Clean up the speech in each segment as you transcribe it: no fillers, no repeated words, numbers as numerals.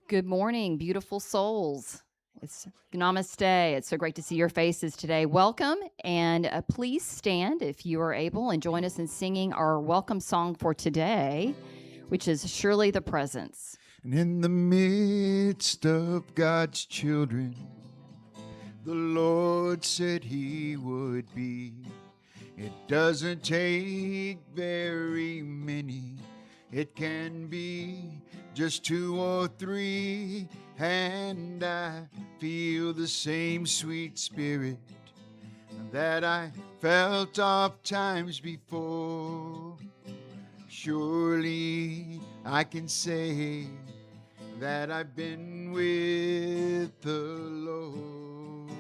Good morning, beautiful souls. It's namaste. It's so great to see your faces today. Welcome, and please stand if you are able and join us in singing our welcome song for today, which is Surely the Presence. And in the midst of God's children, the Lord said he would be. It doesn't take very many. It can be just 2 or 3, and I feel the same sweet spirit that I felt oft times before. Surely I can say that I've been with the Lord.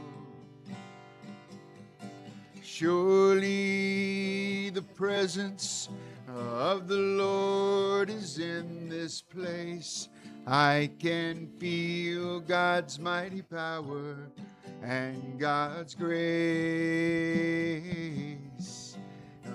Surely the presence of the Lord is in this place. I can feel God's mighty power and God's grace.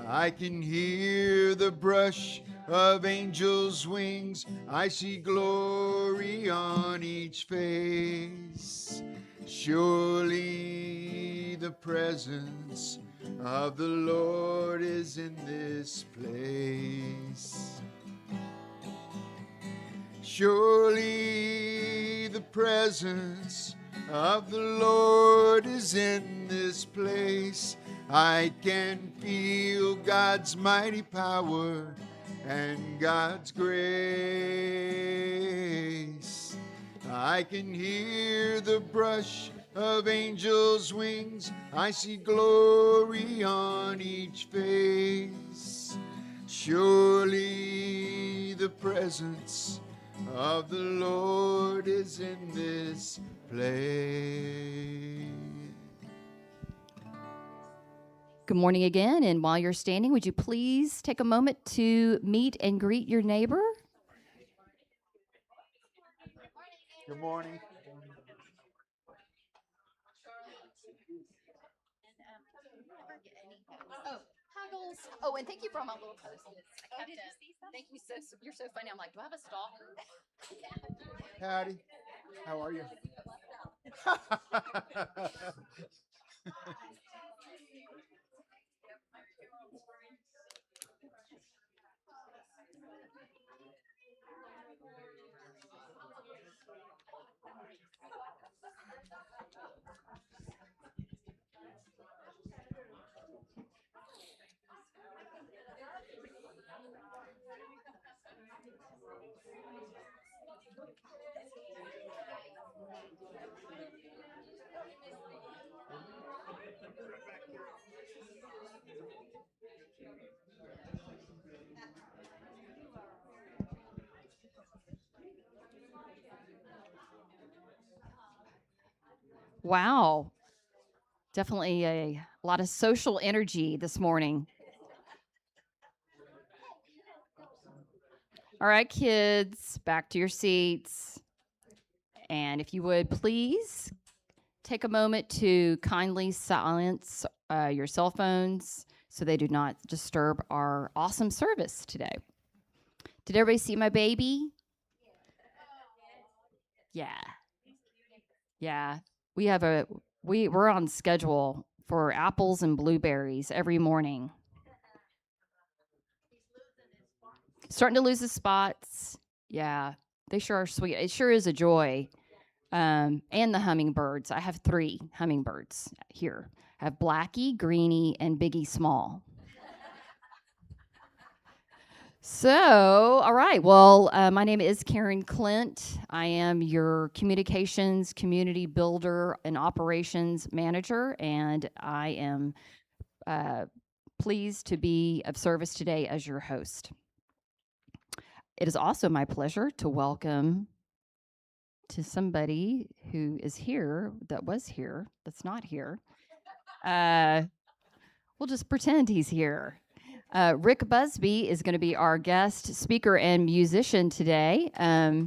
I can hear the brush of angels' wings. I see glory on each face. Surely the presence of the Lord is in this place. Surely the presence of the Lord is in this place. I can feel God's mighty power and God's grace. I can hear the brush of angels' wings. I see glory on each face. Surely the presence of the Lord is in this place. Good morning again, and while you're standing, would you please take a moment to meet and greet your neighbor? Good morning. Huggles. Oh, and thank you for all my little posts. Thank you. You're so funny. I'm like, do I have a stalker? Patty, how are you? Wow. Definitely a lot of social energy this morning. All right, kids, back to your seats. And if you would please take a moment to kindly silence your cell phones so they do not disturb our awesome service today. Did everybody see my baby? Yeah. Yeah. We're on schedule for apples and blueberries every morning. Starting to lose the spots. Yeah. They sure are sweet. It sure is a joy. And the hummingbirds. I have 3 hummingbirds here. I have Blackie, Greenie, and Biggie Small. So, all right. Well, my name is Karen Clint. I am your communications, community builder, and operations manager, and I am pleased to be of service today as your host. It is also my pleasure to welcome to somebody who is here, that was here, that's not here. We'll just pretend he's here. Rick Busby is going to be our guest speaker and musician today. As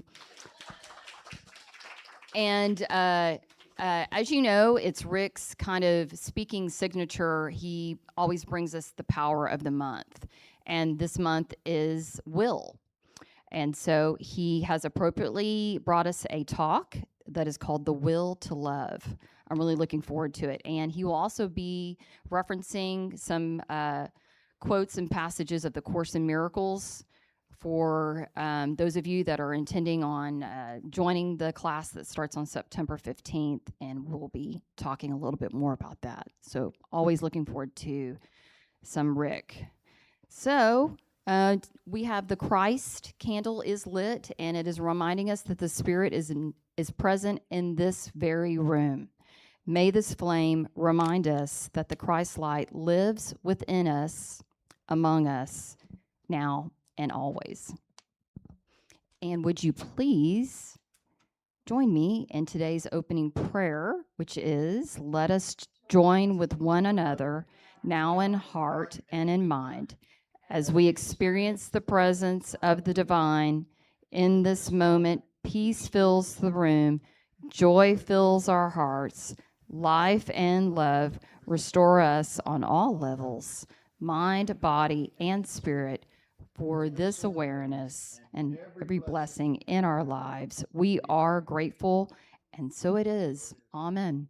you know, it's Rick's kind of speaking signature. He always brings us the power of the month. And this month is will. And so he has appropriately brought us a talk that is called The Will to Love. I'm really looking forward to it. And he will also be referencing some quotes and passages of the Course in Miracles for those of you that are intending on joining the class that starts on September 15th. And we'll be talking a little bit more about that. So always looking forward to some Rick. So we have the Christ candle is lit, and it is reminding us that the Spirit is present in this very room. May this flame remind us that the Christ light lives within us, among us, now and always. And would you please join me in today's opening prayer, which is, let us join with one another now in heart and in mind, as we experience the presence of the divine. In this moment, peace fills the room, joy fills our hearts, life and love restore us on all levels, mind, body, and spirit. For this awareness and every blessing in our lives, we are grateful, and so it is. Amen.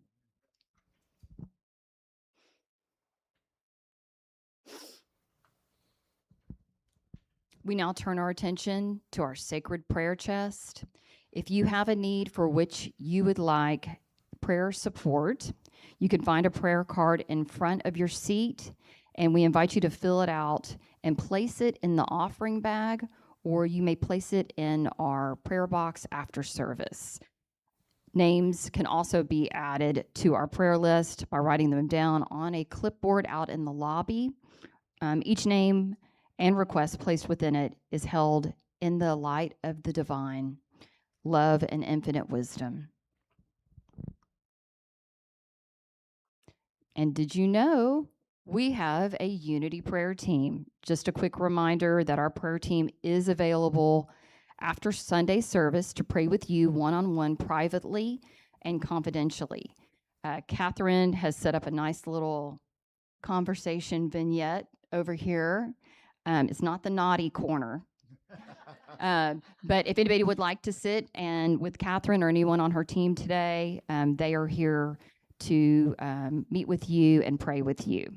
We now turn our attention to our sacred prayer chest. If you have a need for which you would like prayer support, you can find a prayer card in front of your seat, and we invite you to fill it out and place it in the offering bag, or you may place it in our prayer box after service. Names can also be added to our prayer list by writing them down on a clipboard out in the lobby. Each name and request placed within it is held in the light of the divine, love and infinite wisdom. And did you know we have a unity prayer team? Just a quick reminder that our prayer team is available after Sunday service to pray with you one-on-one privately and confidentially. Catherine has set up a nice little conversation vignette over here. It's not the naughty corner. But if anybody would like to sit and with Catherine or anyone on her team today, they are here to meet with you and pray with you.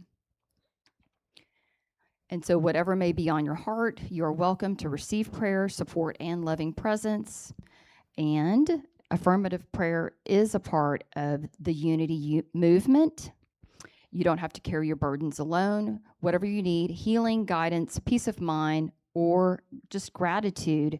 And so whatever may be on your heart, you are welcome to receive prayer, support, and loving presence. And affirmative prayer is a part of the unity movement. You don't have to carry your burdens alone. Whatever you need, healing, guidance, peace of mind, or just gratitude,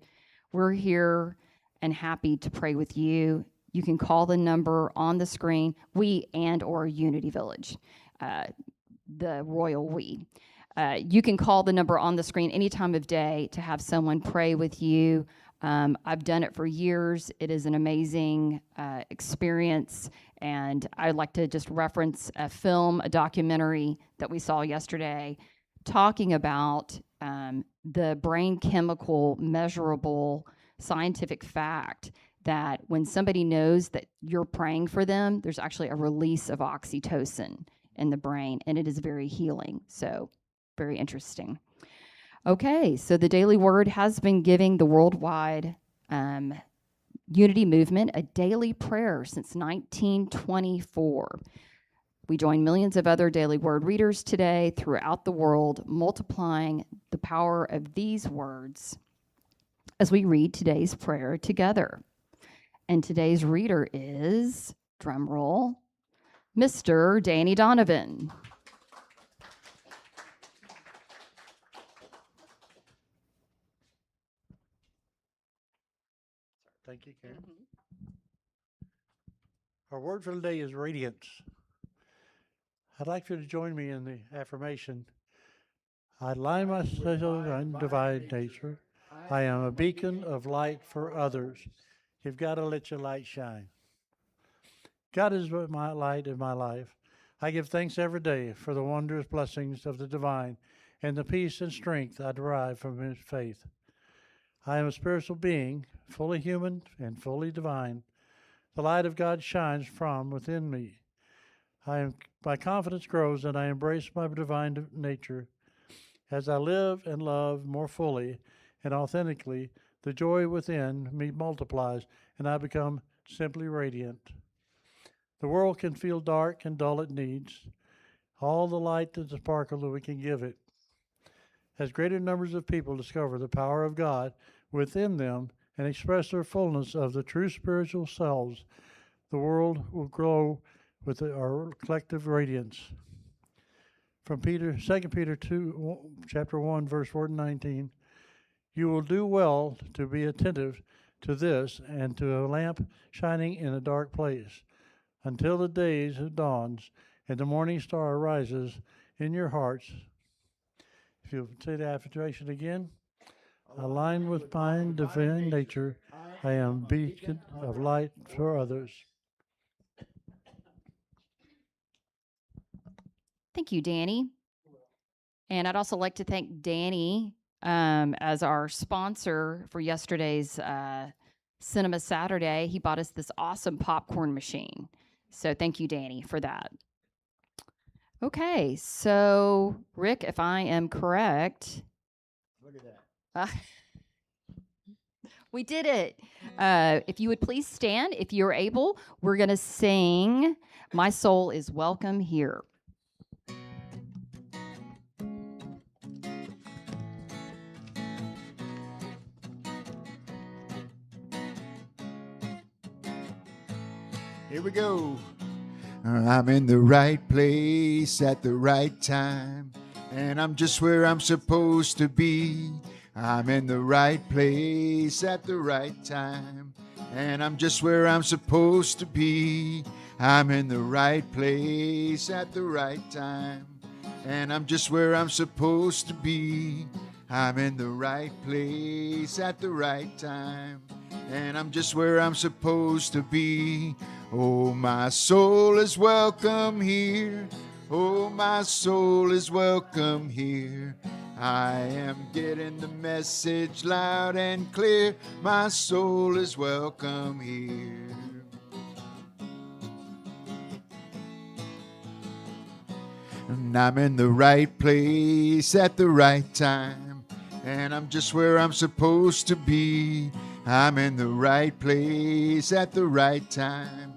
we're here and happy to pray with you. You can call the number on the screen, we and or Unity Village, the royal we. You can call the number on the screen any time of day to have someone pray with you. I've done it for years. It is an amazing experience. And I'd like to just reference a film, a documentary that we saw yesterday, talking about the brain chemical measurable scientific fact that when somebody knows that you're praying for them, there's actually a release of oxytocin in the brain, and it is very healing. So very interesting. Okay, so the Daily Word has been giving the worldwide unity movement a daily prayer since 1924. We join millions of other Daily Word readers today throughout the world, multiplying the power of these words as we read today's prayer together. And today's reader is, drumroll, Mr. Danny Donovan. Thank you, Karen. Our word for the day is radiance. I'd like for you to join me in the affirmation. I align myself in divine nature. I am a beacon of light for others. You've got to let your light shine. God is my light in my life. I give thanks every day for the wondrous blessings of the divine and the peace and strength I derive from His faith. I am a spiritual being, fully human and fully divine. The light of God shines from within me. My confidence grows and I embrace my divine nature. As I live and love more fully and authentically, The joy within me multiplies, and I become simply radiant. The world can feel dark and dull it needs all the light and the sparkle that we can give it. As greater numbers of people discover the power of God within them and express their fullness of the true spiritual selves, the world will glow with our collective radiance. From 2 Peter 2, chapter 1, verse 4 to 19, you will do well to be attentive to this and to a lamp shining in a dark place, until the days dawns and the morning star arises in your hearts. If you'll say the affirmation again. Aligned with my divine nature, I am a beacon of light for others. Thank you, Danny. And I'd also like to thank Danny as our sponsor for yesterday's Cinema Saturday. He bought us this awesome popcorn machine. So thank you, Danny, for that. Okay, so Rick, if I am correct. Look at that. We did it. If you would please stand, if you're able, we're going to sing My Soul is Welcome Here. Here we go. I'm in the right place at the right time, and I'm just where I'm supposed to be. I'm in the right place at the right time, and I'm just where I'm supposed to be. I'm in the right place at the right time, and I'm just where I'm supposed to be. I'm in the right place at the right time, and I'm just where I'm supposed to be. Oh, my soul is welcome here. Oh, my soul is welcome here. I am getting the message loud and clear. My soul is welcome here. And I'm in the right place at the right time, and I'm just where I'm supposed to be. I'm in the right place at the right time,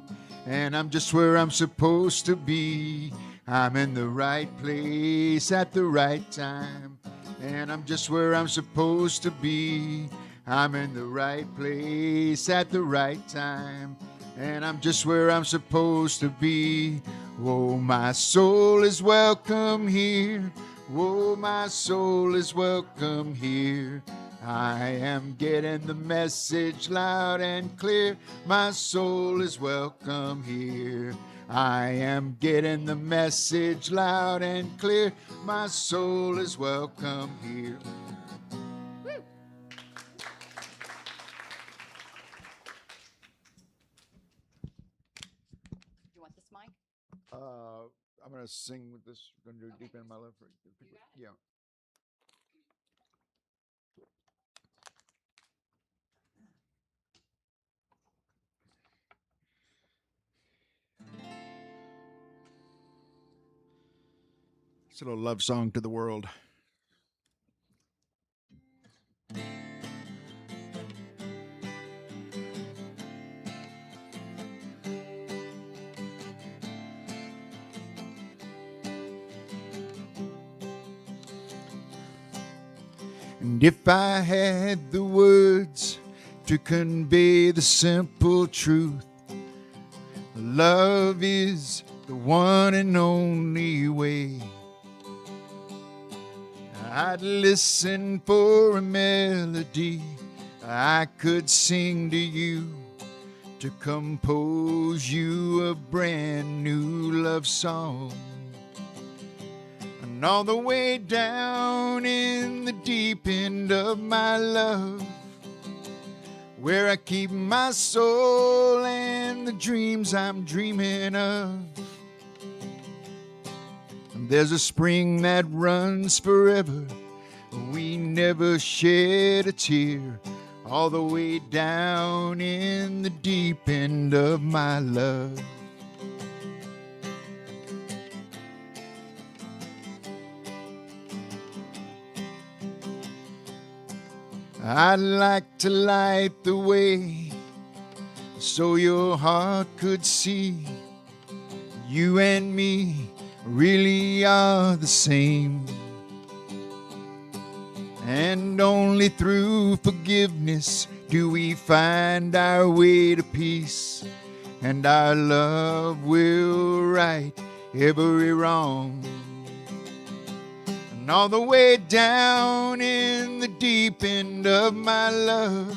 and I'm just where I'm supposed to be. I'm in the right place at the right time, and I'm just where I'm supposed to be. I'm in the right place at the right time, and I'm just where I'm supposed to be. Oh, my soul is welcome here. Oh, my soul is welcome here. I am getting the message loud and clear. My soul is welcome here. I am getting the message loud and clear. My soul is welcome here. Woo. You want this mic? I'm going to sing with this. I'm going to do Deep in My Love for you. Yeah. It's a little love song to the world. And if I had the words to convey the simple truth, love is the one and only way. I'd listen for a melody I could sing to you, to compose you a brand new love song. And all the way down in the deep end of my love, where I keep my soul and the dreams I'm dreaming of, there's a spring that runs forever. We never shed a tear, all the way down in the deep end of my love. I'd like to light the way so your heart could see you and me really are the same. And only through forgiveness do we find our way to peace, and our love will right every wrong. And all the way down in the deep end of my love,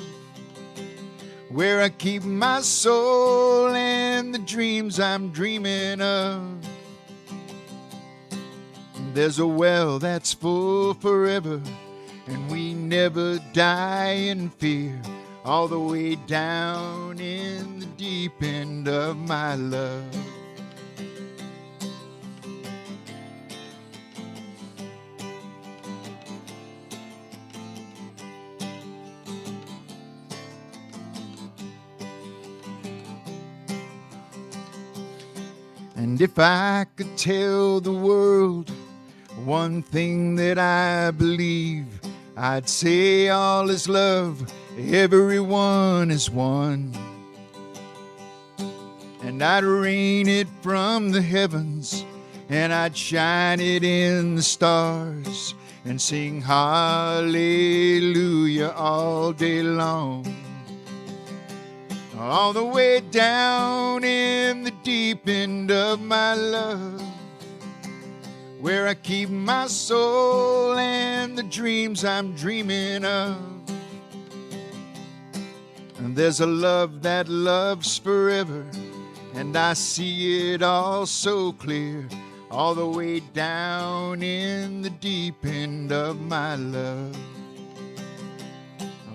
where I keep my soul and the dreams I'm dreaming of, there's a well that's full forever, and we never die in fear. All the way down in the deep end of my love. And if I could tell the world one thing that I believe, I'd say all is love, everyone is one. And I'd rain it from the heavens, and I'd shine it in the stars, and sing hallelujah all day long. All the way down in the deep end of my love, where I keep my soul and the dreams I'm dreaming of. And there's a love that loves forever, and I see it all so clear, all the way down in the deep end of my love.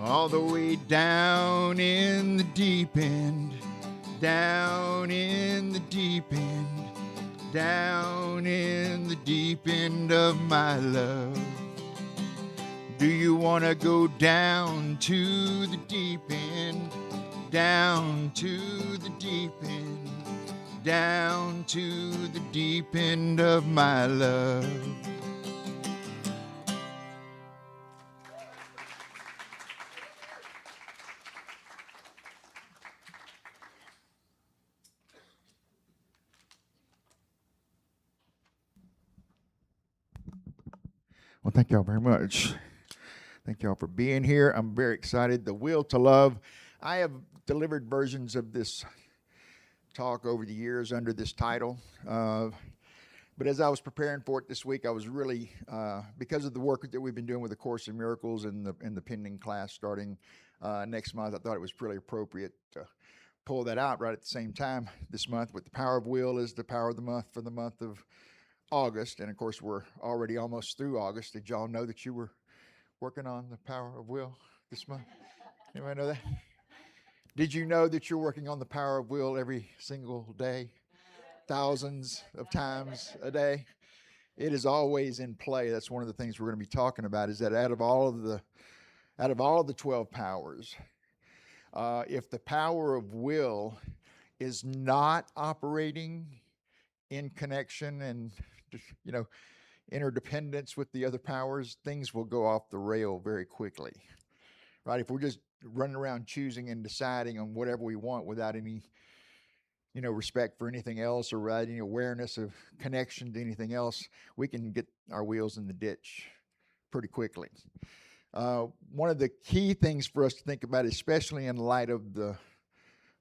All the way down in the deep end, down in the deep end, down in the deep end of my love. Do you want to go down to the deep end, down to the deep end, down to the deep end of my love? Well, thank y'all very much. Thank y'all for being here. I'm very excited. The Will to Love. I have delivered versions of this talk over the years under this title. But as I was preparing for it this week, I was really, because of the work that we've been doing with the Course in Miracles and the pending class starting next month, I thought it was pretty appropriate to pull that out right at the same time this month. With the Power of Will is the Power of the Month for the month of August. And of course, we're already almost through August. Did y'all know that you were working on the Power of Will this month? Anybody know that? Did you know that you're working on the Power of Will every single day? Thousands of times a day. It is always in play. That's one of the things we're going to be talking about, is that out of all of the 12 powers, if the power of will is not operating in connection and interdependence with the other powers, things will go off the rail very quickly, right? If we're just running around choosing and deciding on whatever we want without any respect for anything else, or without any awareness of connection to anything else, we can get our wheels in the ditch pretty quickly. One of the key things for us to think about, especially in light of the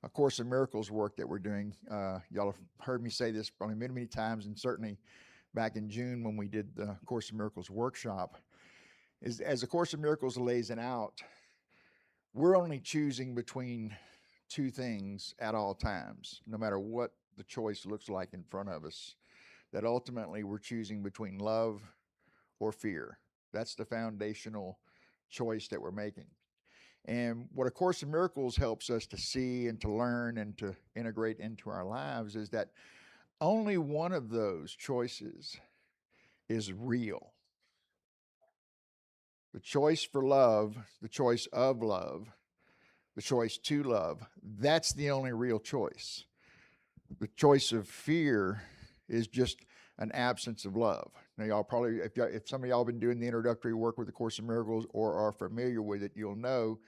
A Course in Miracles work that we're doing, y'all have heard me say this probably many, many times, and certainly back in June when we did the Course in Miracles workshop, is as A Course in Miracles lays it out, we're only choosing between two things at all times, no matter what the choice looks like in front of us, that ultimately we're choosing between love or fear. That's the foundational choice that we're making. And what A Course in Miracles helps us to see and to learn and to integrate into our lives is that only one of those choices is real. The choice for love, the choice of love, the choice to love, that's the only real choice. The choice of fear is just an absence of love. Now, y'all probably, if some of y'all been doing the introductory work with the Course in Miracles or are familiar with it, you'll know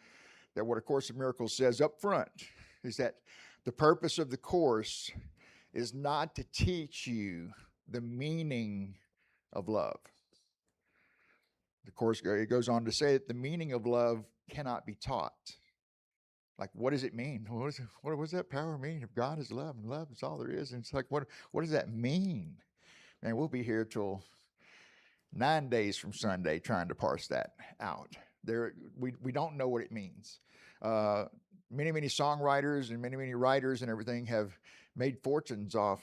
that what A Course in Miracles says up front is that the purpose of the Course is not to teach you the meaning of love. The Course, it goes on to say that the meaning of love cannot be taught. Like, what does it mean? What does that power mean? If God is love and love is all there is, and it's like, what does that mean? Man, we'll be here till 9 days from Sunday trying to parse that out. We don't know what it means. Many songwriters and many writers and everything have made fortunes off,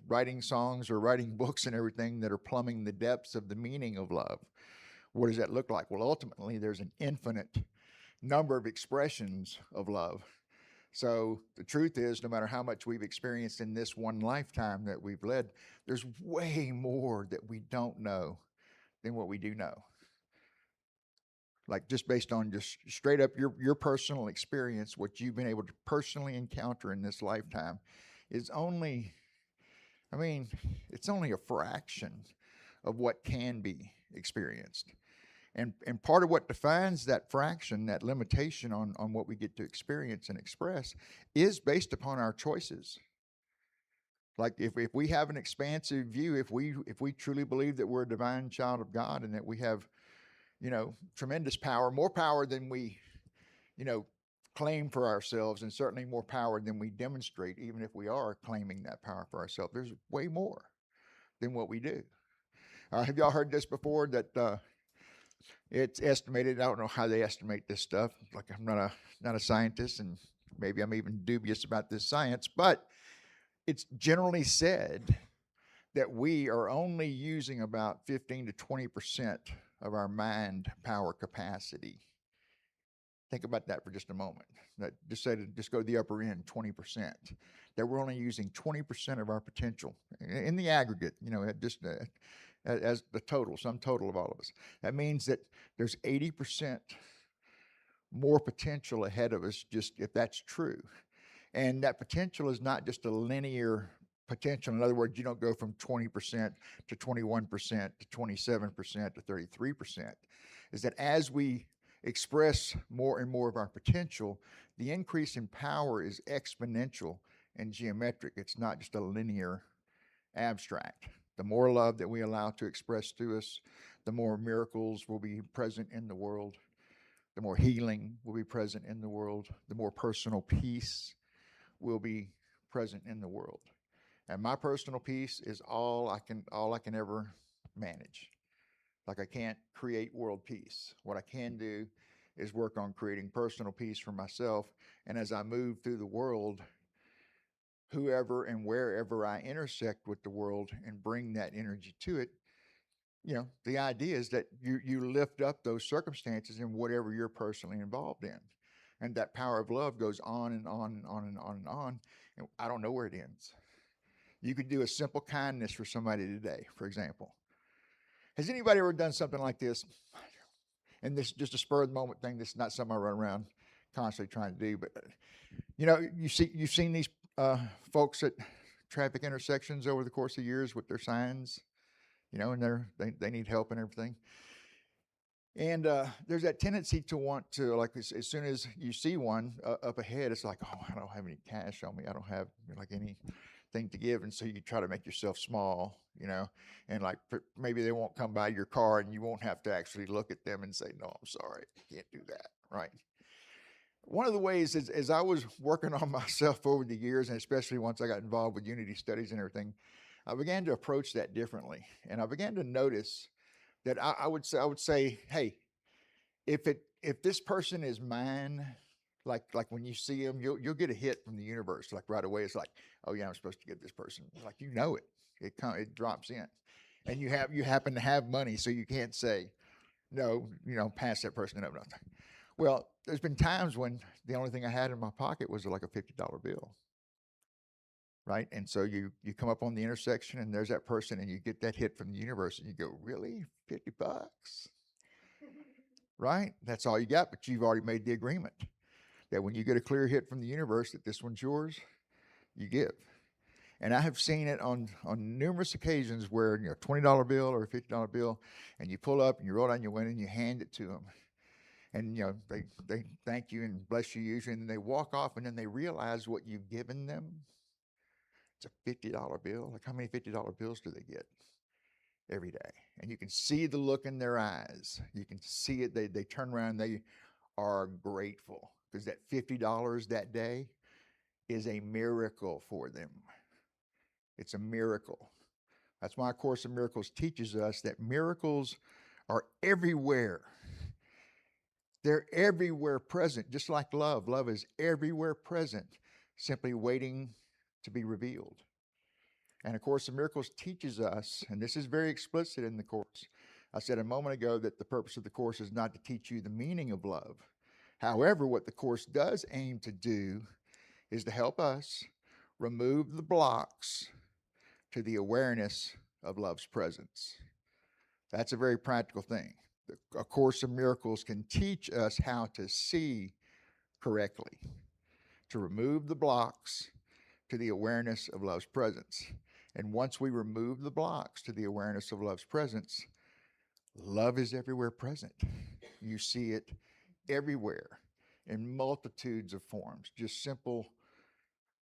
writing songs or writing books and everything that are plumbing the depths of the meaning of love. What does that look like? Well, ultimately, there's an infinite number of expressions of love. So the truth is, no matter how much we've experienced in this one lifetime that we've led, there's way more that we don't know than what we do know. Like, just based on just straight up your personal experience, what you've been able to personally encounter in this lifetime is only, it's only a fraction of what can be experienced. And part of what defines that fraction, that limitation on what we get to experience and express, is based upon our choices. Like, if we have an expansive view, if we truly believe that we're a divine child of God and that we have, tremendous power, more power than we, claim for ourselves, and certainly more power than we demonstrate, even if we are claiming that power for ourselves. There's way more than what we do. Have y'all heard this before, that it's estimated, I don't know how they estimate this stuff. Like, I'm not a scientist, and maybe I'm even dubious about this science, but it's generally said that we are only using about 15 to 20% of our mind power capacity. Think about that for just a moment. Just go to the upper end, 20%. That we're only using 20% of our potential in the aggregate, as the total, sum total of all of us. That means that there's 80% more potential ahead of us, just if that's true. And that potential is not just a linear potential. In other words, you don't go from 20% to 21% to 27% to 33%. Is that as we express more and more of our potential, the increase in power is exponential and geometric. It's not just a linear abstract. The more love that we allow to express to us, the more miracles will be present in the world, the more healing will be present in the world, the more personal peace will be present in the world. And my personal peace is all I can ever manage. Like, I can't create world peace. What I can do is work on creating personal peace for myself. And as I move through the world, whoever and wherever I intersect with the world and bring that energy to it, the idea is that you lift up those circumstances in whatever you're personally involved in. And that power of love goes on and on and on and on and on. And I don't know where it ends. You could do a simple kindness for somebody today, for example. Has anybody ever done something like this? And this is just a spur of the moment thing. This is not something I run around constantly trying to do. But, you've seen these folks at traffic intersections over the course of years with their signs, and they need help and everything. And there's that tendency to want to, like, as soon as you see one up ahead, it's like, oh, I don't have any cash on me. I don't have anything to give. And so you try to make yourself small, and like maybe they won't come by your car and you won't have to actually look at them and say, no, I'm sorry, I can't do that, right? One of the ways is, as I was working on myself over the years, and especially once I got involved with unity studies and everything, I began to approach that differently. And I began to notice that I would say, hey, if this person is mine, like when you see them, you'll get a hit from the universe, like right away. It's like, oh yeah, I'm supposed to give this person, like, it drops in, and you happen to have money, so you can't say no, pass that person up. Nothing. Well, there's been times when the only thing I had in my pocket was like a $50 bill. Right? And so you come up on the intersection and there's that person and you get that hit from the universe and you go, really? $50? Right? That's all you got, but you've already made the agreement that when you get a clear hit from the universe that this one's yours, you give. And I have seen it on numerous occasions where, $20 bill or a $50 bill, and you pull up and you roll down your window and you hand it to them. And, they thank you and bless you usually, and then they walk off, and then they realize what you've given them. It's a $50 bill. Like, how many $50 bills do they get every day? And you can see the look in their eyes. You can see it. They turn around, they are grateful because that $50 that day is a miracle for them. It's a miracle. That's why A Course in Miracles teaches us that miracles are everywhere. They're everywhere present, just like love. Love is everywhere present, simply waiting to be revealed. And A Course in Miracles teaches us, and this is very explicit in the Course. I said a moment ago that the purpose of the Course is not to teach you the meaning of love. However, what the Course does aim to do is to help us remove the blocks to the awareness of love's presence. That's a very practical thing. A Course in Miracles can teach us how to see correctly, to remove the blocks to the awareness of love's presence. And once we remove the blocks to the awareness of love's presence, love is everywhere present. You see it everywhere in multitudes of forms, just simple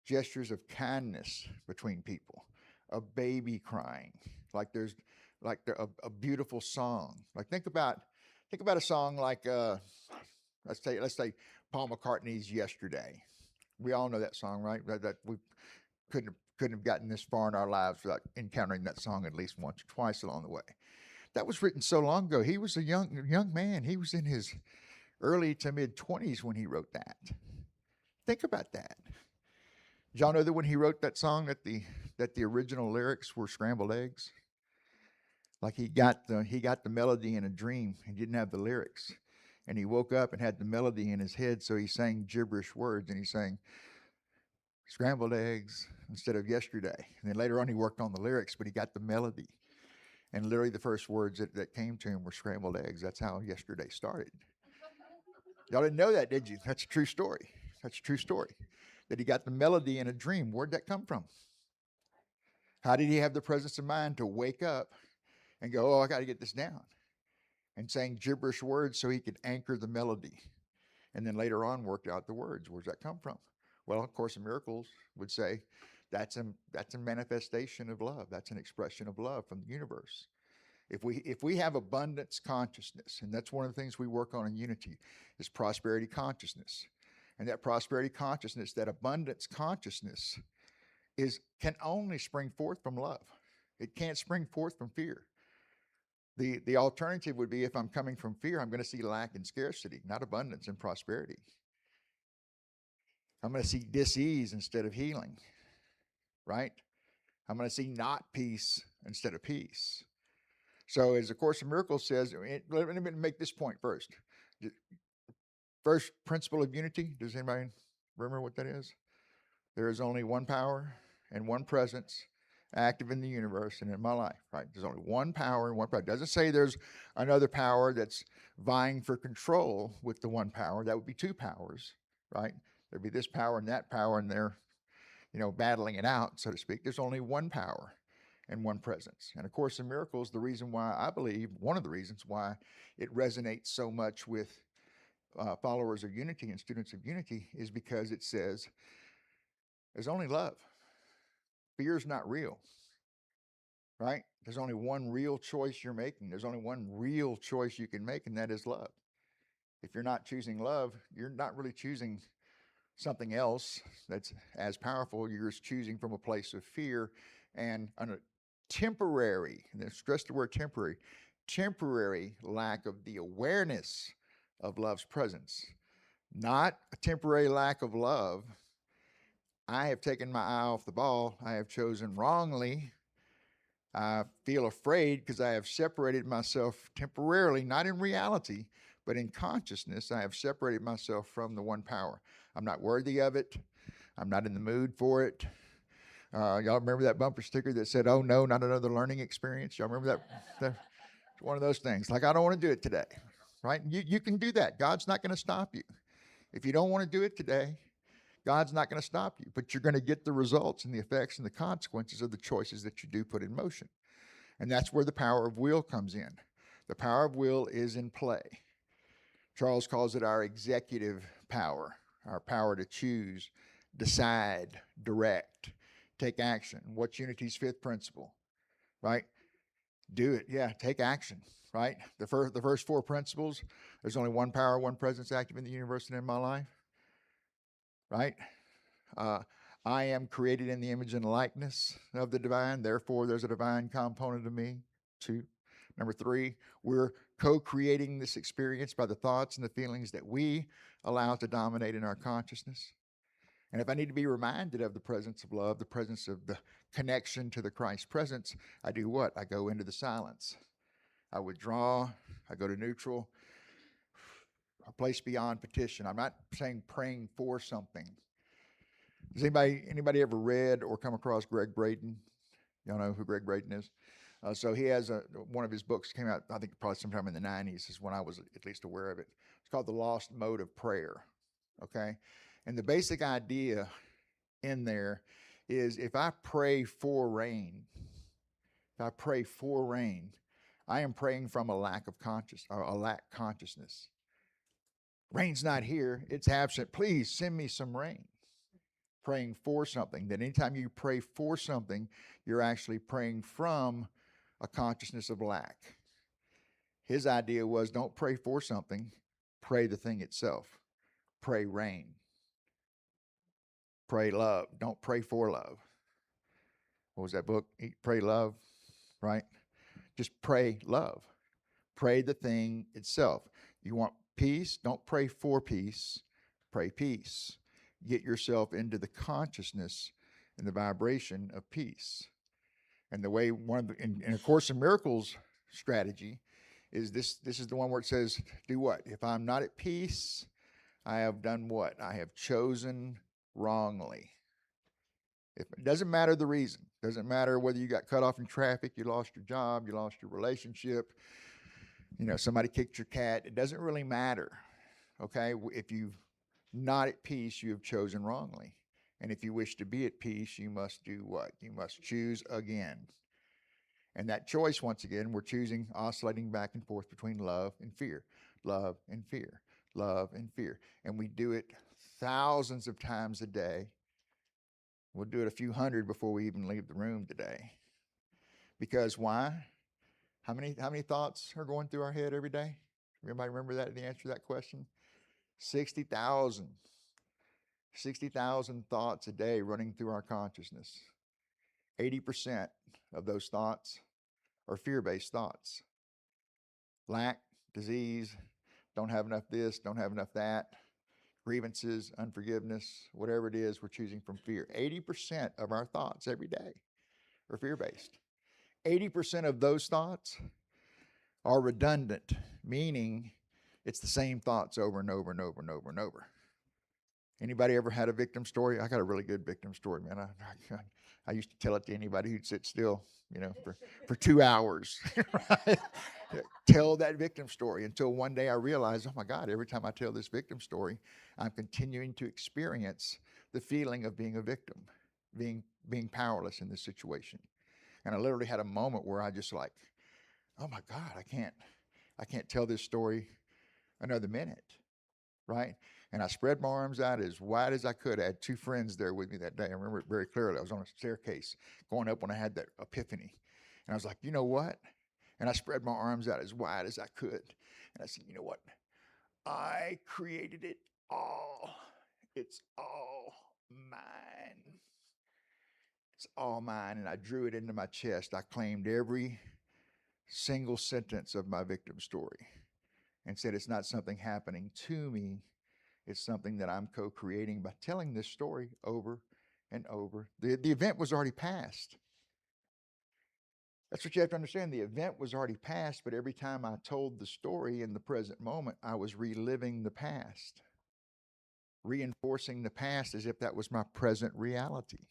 gestures of kindness between people, a baby crying, like there's like a beautiful song. Like think about a song like let's say Paul McCartney's "Yesterday." We all know that song, right? That we couldn't have gotten this far in our lives without encountering that song at least once or twice along the way. That was written so long ago. He was a young man. He was in his early to mid 20s when he wrote that. Think about that. Did y'all know that when he wrote that song that the original lyrics were scrambled eggs? Like he got the melody in a dream. He didn't have the lyrics. And he woke up and had the melody in his head, so he sang gibberish words, and he sang scrambled eggs instead of yesterday. And then later on he worked on the lyrics, but he got the melody. And literally the first words that came to him were scrambled eggs. That's how yesterday started. Y'all didn't know that, did you? That's a true story. That's a true story. That he got the melody in a dream. Where'd that come from? How did he have the presence of mind to wake up and go, I got to get this down? And saying gibberish words so he could anchor the melody. And then later on worked out the words. Where's that come from? Well, A Course in Miracles would say that's a manifestation of love. That's an expression of love from the universe. If we have abundance consciousness, and that's one of the things we work on in Unity, is prosperity consciousness. And that prosperity consciousness, that abundance consciousness, can only spring forth from love. It can't spring forth from fear. The alternative would be if I'm coming from fear, I'm going to see lack and scarcity, not abundance and prosperity. I'm going to see dis-ease instead of healing, right? I'm going to see not peace instead of peace. So as A Course in Miracles says, let me make this point first. First principle of unity, does anybody remember what that is? There is only one power and one presence active in the universe and in my life, right? There's only one power and one power. It doesn't say there's another power that's vying for control with the one power. That would be two powers, right? There'd be this power and that power, and they're, battling it out, so to speak. There's only one power and one presence. And A Course in Miracles, the reason why I believe, one of the reasons why it resonates so much with followers of Unity and students of Unity is because it says there's only love. Fear is not real, right? There's only one real choice you're making. There's only one real choice you can make, and that is love. If you're not choosing love, you're not really choosing something else that's as powerful. You're just choosing from a place of fear and a temporary, and stress the word temporary lack of the awareness of love's presence. Not a temporary lack of love. I have taken my eye off the ball. I have chosen wrongly. I feel afraid because I have separated myself temporarily, not in reality, but in consciousness. I have separated myself from the one power. I'm not worthy of it. I'm not in the mood for it. Y'all remember that bumper sticker that said, "Oh no, not another learning experience"? Y'all remember that? It's one of those things. Like, I don't want to do it today, right? You can do that. God's not going to stop you. If you don't want to do it today, God's not going to stop you, but you're going to get the results and the effects and the consequences of the choices that you do put in motion. And that's where the power of will comes in. The power of will is in play. Charles calls it our executive power, our power to choose, decide, direct, take action. What's Unity's fifth principle, right? Do it. Yeah, take action, right? The first four principles, there's only one power, one presence active in the universe and in my life, right? I am created in the image and likeness of the divine. Therefore, there's a divine component of me. 2. Number 3, we're co-creating this experience by the thoughts and the feelings that we allow to dominate in our consciousness. And if I need to be reminded of the presence of love, the presence of the connection to the Christ presence, I do what? I go into the silence. I withdraw. I go to neutral. A place beyond petition. I'm not saying praying for something. Has anybody ever read or come across Greg Braden? Y'all know who Greg Braden is? So he has one of his books came out, I think probably sometime in the 90s is when I was at least aware of it. It's called The Lost Mode of Prayer, okay? And the basic idea in there is if I pray for rain, I am praying from a lack consciousness. Rain's not here, it's absent. Please send me some rain. Praying for something. That anytime you pray for something, you're actually praying from a consciousness of lack. His idea was don't pray for something, pray the thing itself. Pray rain. Pray love. Don't pray for love. What was that book? Eat, Pray, Love, right? Just pray love. Pray the thing itself. You want peace? Don't pray for peace. Pray peace. Get yourself into the consciousness and the vibration of peace. And the way in A Course in Miracles strategy is this is the one where it says, do what? If I'm not at peace, I have done what? I have chosen wrongly. It doesn't matter the reason. Doesn't matter whether you got cut off in traffic, you lost your job, you lost your relationship, somebody kicked your cat. It doesn't really matter. Okay? If you've not at peace, you have chosen wrongly. And if you wish to be at peace, you must do what? You must choose again. And that choice, once again, we're choosing, oscillating back and forth between love and fear, love and fear, love and fear. And we do it thousands of times a day. We'll do it a few hundred before we even leave the room today. Because why? How many thoughts are going through our head every day? Everybody remember that, the answer to that question? 60,000. 60,000 thoughts a day running through our consciousness. 80% of those thoughts are fear-based thoughts. Lack, disease, don't have enough this, don't have enough that, grievances, unforgiveness, whatever it is, we're choosing from fear. 80% of our thoughts every day are fear-based. 80% of those thoughts are redundant, meaning it's the same thoughts over and over and over and over and over. Anybody ever had a victim story? I got a really good victim story, man. I used to tell it to anybody who'd sit still, for 2 hours. Right? Tell that victim story until one day I realized, oh my God, every time I tell this victim story, I'm continuing to experience the feeling of being a victim, being powerless in this situation. And I literally had a moment where I just like, oh my God, I can't tell this story another minute, right? And I spread my arms out as wide as I could. I had 2 friends there with me that day. I remember it very clearly. I was on a staircase going up when I had that epiphany. And I was like, you know what? And I spread my arms out as wide as I could. And I said, you know what? I created it all. It's all mine. It's all mine. And I drew it into my chest. I claimed every single sentence of my victim story and said, it's not something happening to me. It's something that I'm co-creating by telling this story over and over. The event was already past. That's what you have to understand. The event was already past, but every time I told the story in the present moment, I was reliving the past, reinforcing the past as if that was my present reality.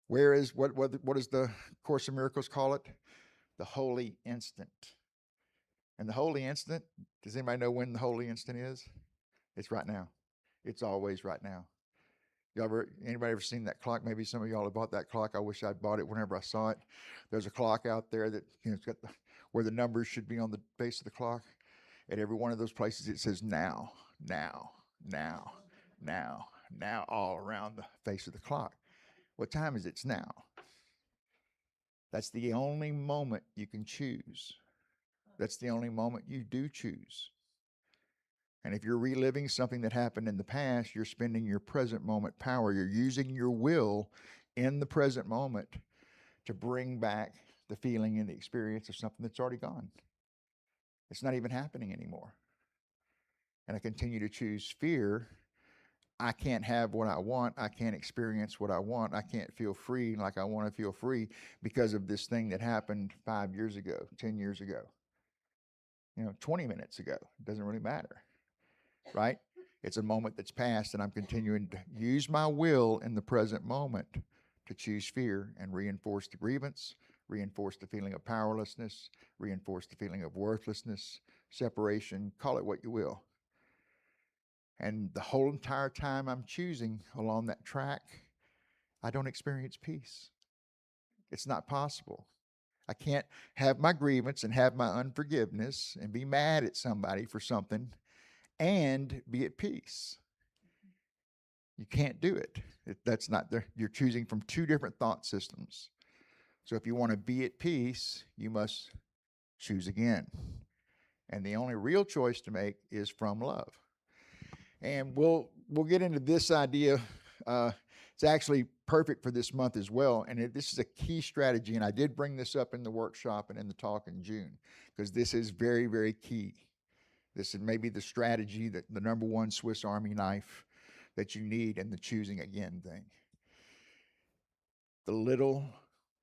Whereas, what does the Course in Miracles call it? The holy instant. And the holy instant, does anybody know when the holy instant is? It's right now. It's always right now. Anybody ever seen that clock? Maybe some of y'all have bought that clock. I wish I'd bought it whenever I saw it. There's a clock out there that, it's got where the numbers should be on the base of the clock. At every one of those places, it says now, now, now, now, now, all around the face of the clock. What time is it? It's now. That's the only moment you can choose. That's the only moment you do choose. And if you're reliving something that happened in the past, you're spending your present moment power. You're using your will in the present moment to bring back the feeling and the experience of something that's already gone. It's not even happening anymore. And I continue to choose fear. I can't have what I want. I can't experience what I want. I can't feel free like I want to feel free because of this thing that happened 5 years ago, 10 years ago, 20 minutes ago. It doesn't really matter, right? It's a moment that's passed, and I'm continuing to use my will in the present moment to choose fear and reinforce the grievance, reinforce the feeling of powerlessness, reinforce the feeling of worthlessness, separation, call it what you will. And the whole entire time I'm choosing along that track, I don't experience peace. It's not possible. I can't have my grievance and have my unforgiveness and be mad at somebody for something and be at peace. You can't do it. That's not there. You're choosing from two different thought systems. So if you want to be at peace, you must choose again. And the only real choice to make is from love. And we'll get into this idea. It's actually perfect for this month as well. And this is a key strategy. And I did bring this up in the workshop and in the talk in June, because this is very, very key. This is maybe the strategy, that the number one Swiss Army knife that you need in the choosing again thing. The little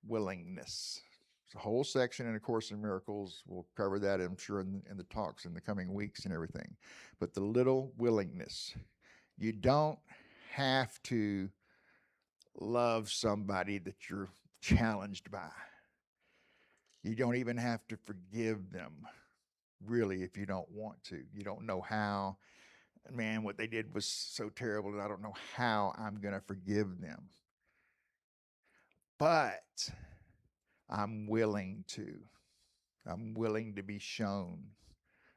willingness. It's a whole section in A Course in Miracles. We'll cover that, I'm sure, in the talks in the coming weeks and everything. But the little willingness. You don't have to love somebody that you're challenged by. You don't even have to forgive them, really, if you don't want to. You don't know how. Man, what they did was so terrible, and I don't know how I'm going to forgive them. But I'm willing to. I'm willing to be shown.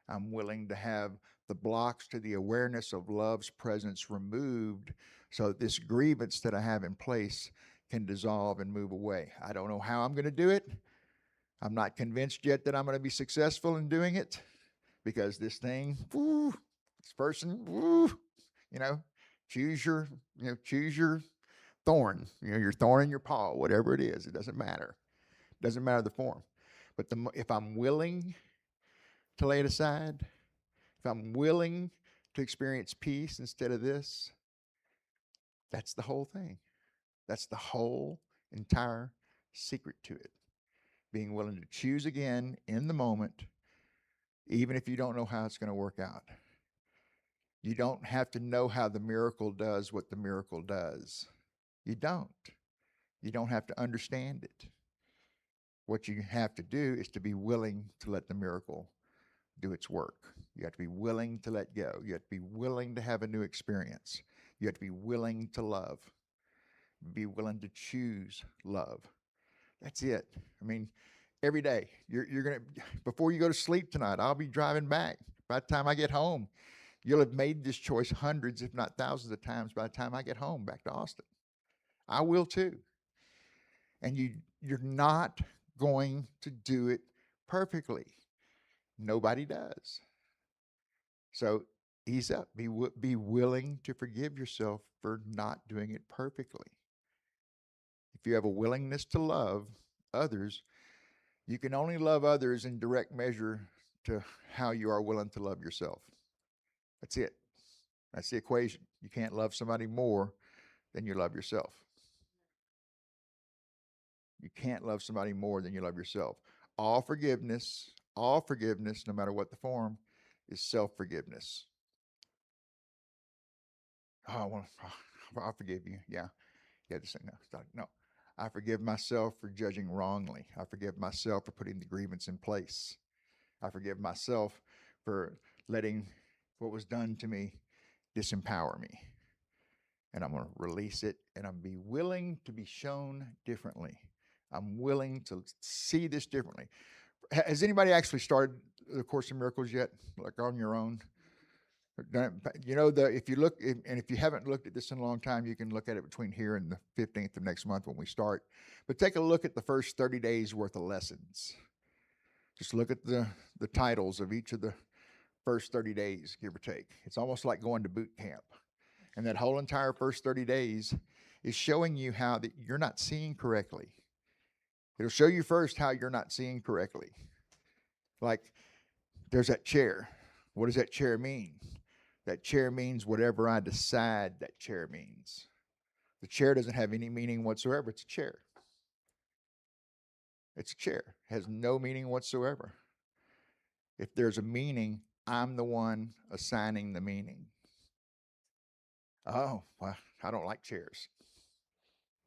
I'm willing to have the blocks to the awareness of love's presence removed so that this grievance that I have in place can dissolve and move away. I don't know how I'm going to do it. I'm not convinced yet that I'm going to be successful in doing it, because this thing, this person, choose your thorn, your thorn in your paw, whatever it is. It doesn't matter. It doesn't matter the form. But if I'm willing to lay it aside, if I'm willing to experience peace instead of this, that's the whole thing. That's the whole entire secret to it. Being willing to choose again in the moment, even if you don't know how it's going to work out. You don't have to know how the miracle does what the miracle does. You don't. You don't have to understand it. What you have to do is to be willing to let the miracle do its work. You have to be willing to let go. You have to be willing to have a new experience. You have to be willing to love. Be willing to choose love. That's it. I mean, every day, you're going to, before you go to sleep tonight, I'll be driving back. By the time I get home, you'll have made this choice hundreds, if not thousands of times by the time I get home back to Austin. I will too. And you're not going to do it perfectly. Nobody does. So ease up. Be willing to forgive yourself for not doing it perfectly. If you have a willingness to love others, you can only love others in direct measure to how you are willing to love yourself. That's it. That's the equation. You can't love somebody more than you love yourself. You can't love somebody more than you love yourself. All forgiveness, no matter what the form, is self-forgiveness. I'll forgive you. Yeah. You have to say no. I forgive myself for judging wrongly. I forgive myself for putting the grievance in place. I forgive myself for letting what was done to me disempower me. and I'm going to release it, and I'm be willing to be shown differently. I'm willing to see this differently. Has anybody actually started the Course in Miracles yet, like on your own? You know, if you look, and if you haven't looked at this in a long time, you can look at it between here and the 15th of next month when we start. But take a look at the first 30 days worth of lessons. Just look at the titles of each of the first 30 days, give or take. It's almost like going to boot camp. And that whole entire first 30 days is showing you how that you're not seeing correctly. It'll show you first how you're not seeing correctly. Like, there's that chair. What does that chair mean? That chair means whatever I decide that chair means. The chair doesn't have any meaning whatsoever. It's a chair. It's a chair. It has no meaning whatsoever. If there's a meaning, I'm the one assigning the meaning. Oh, well, I don't like chairs.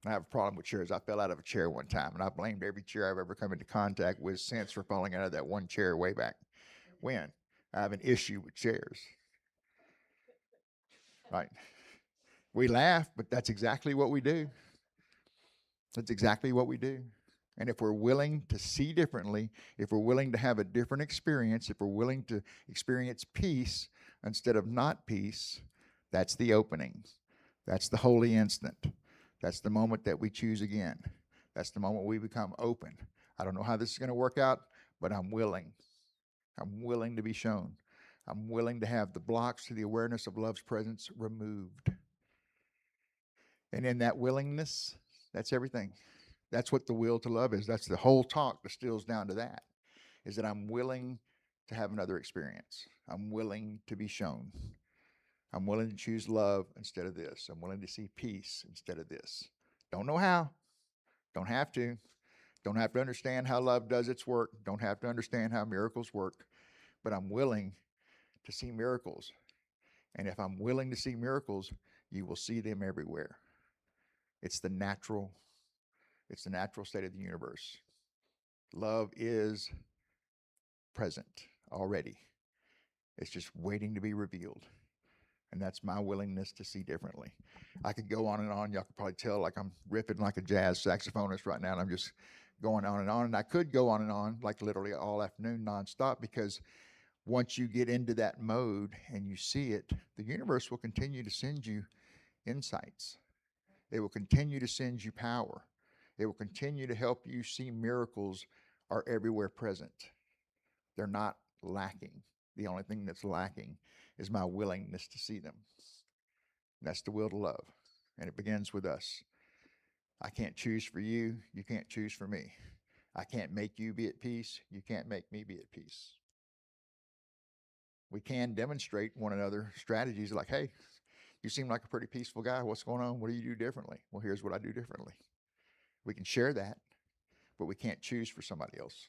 I have a problem with chairs. I fell out of a chair one time, and I blamed every chair I've ever come into contact with since for falling out of that one chair way back when. I have an issue with chairs. Right? We laugh, but that's exactly what we do. That's exactly what we do. And if we're willing to see differently, if we're willing to have a different experience, if we're willing to experience peace instead of not peace, that's the opening. That's the holy instant. That's the moment that we choose again. That's the moment we become open. I don't know how this is going to work out, but I'm willing. I'm willing to be shown. I'm willing to have the blocks to the awareness of love's presence removed. And in that willingness, that's everything. That's what the will to love is. That's the whole talk distills down to that, is that I'm willing to have another experience. I'm willing to be shown. I'm willing to choose love instead of this. I'm willing to see peace instead of this. Don't know how. Don't have to. Don't have to understand how love does its work. Don't have to understand how miracles work. But I'm willing to see miracles. And if I'm willing to see miracles, you will see them everywhere. It's the natural state of the universe. Love is present already. It's just waiting to be revealed. And that's my willingness to see differently. I could go on and on. Y'all could probably tell like I'm riffing like a jazz saxophonist right now, and I'm just going on. And I could go on and on, like literally all afternoon nonstop, because once you get into that mode and you see it, the universe will continue to send you insights. It will continue to send you power. It will continue to help you see miracles are everywhere present. They're not lacking. The only thing that's lacking is my willingness to see them. That's the will to love. And it begins with us. I can't choose for you. You can't choose for me. I can't make you be at peace. You can't make me be at peace. We can demonstrate one another strategies like, hey, you seem like a pretty peaceful guy. What's going on? What do you do differently? Well, here's what I do differently. We can share that, but we can't choose for somebody else.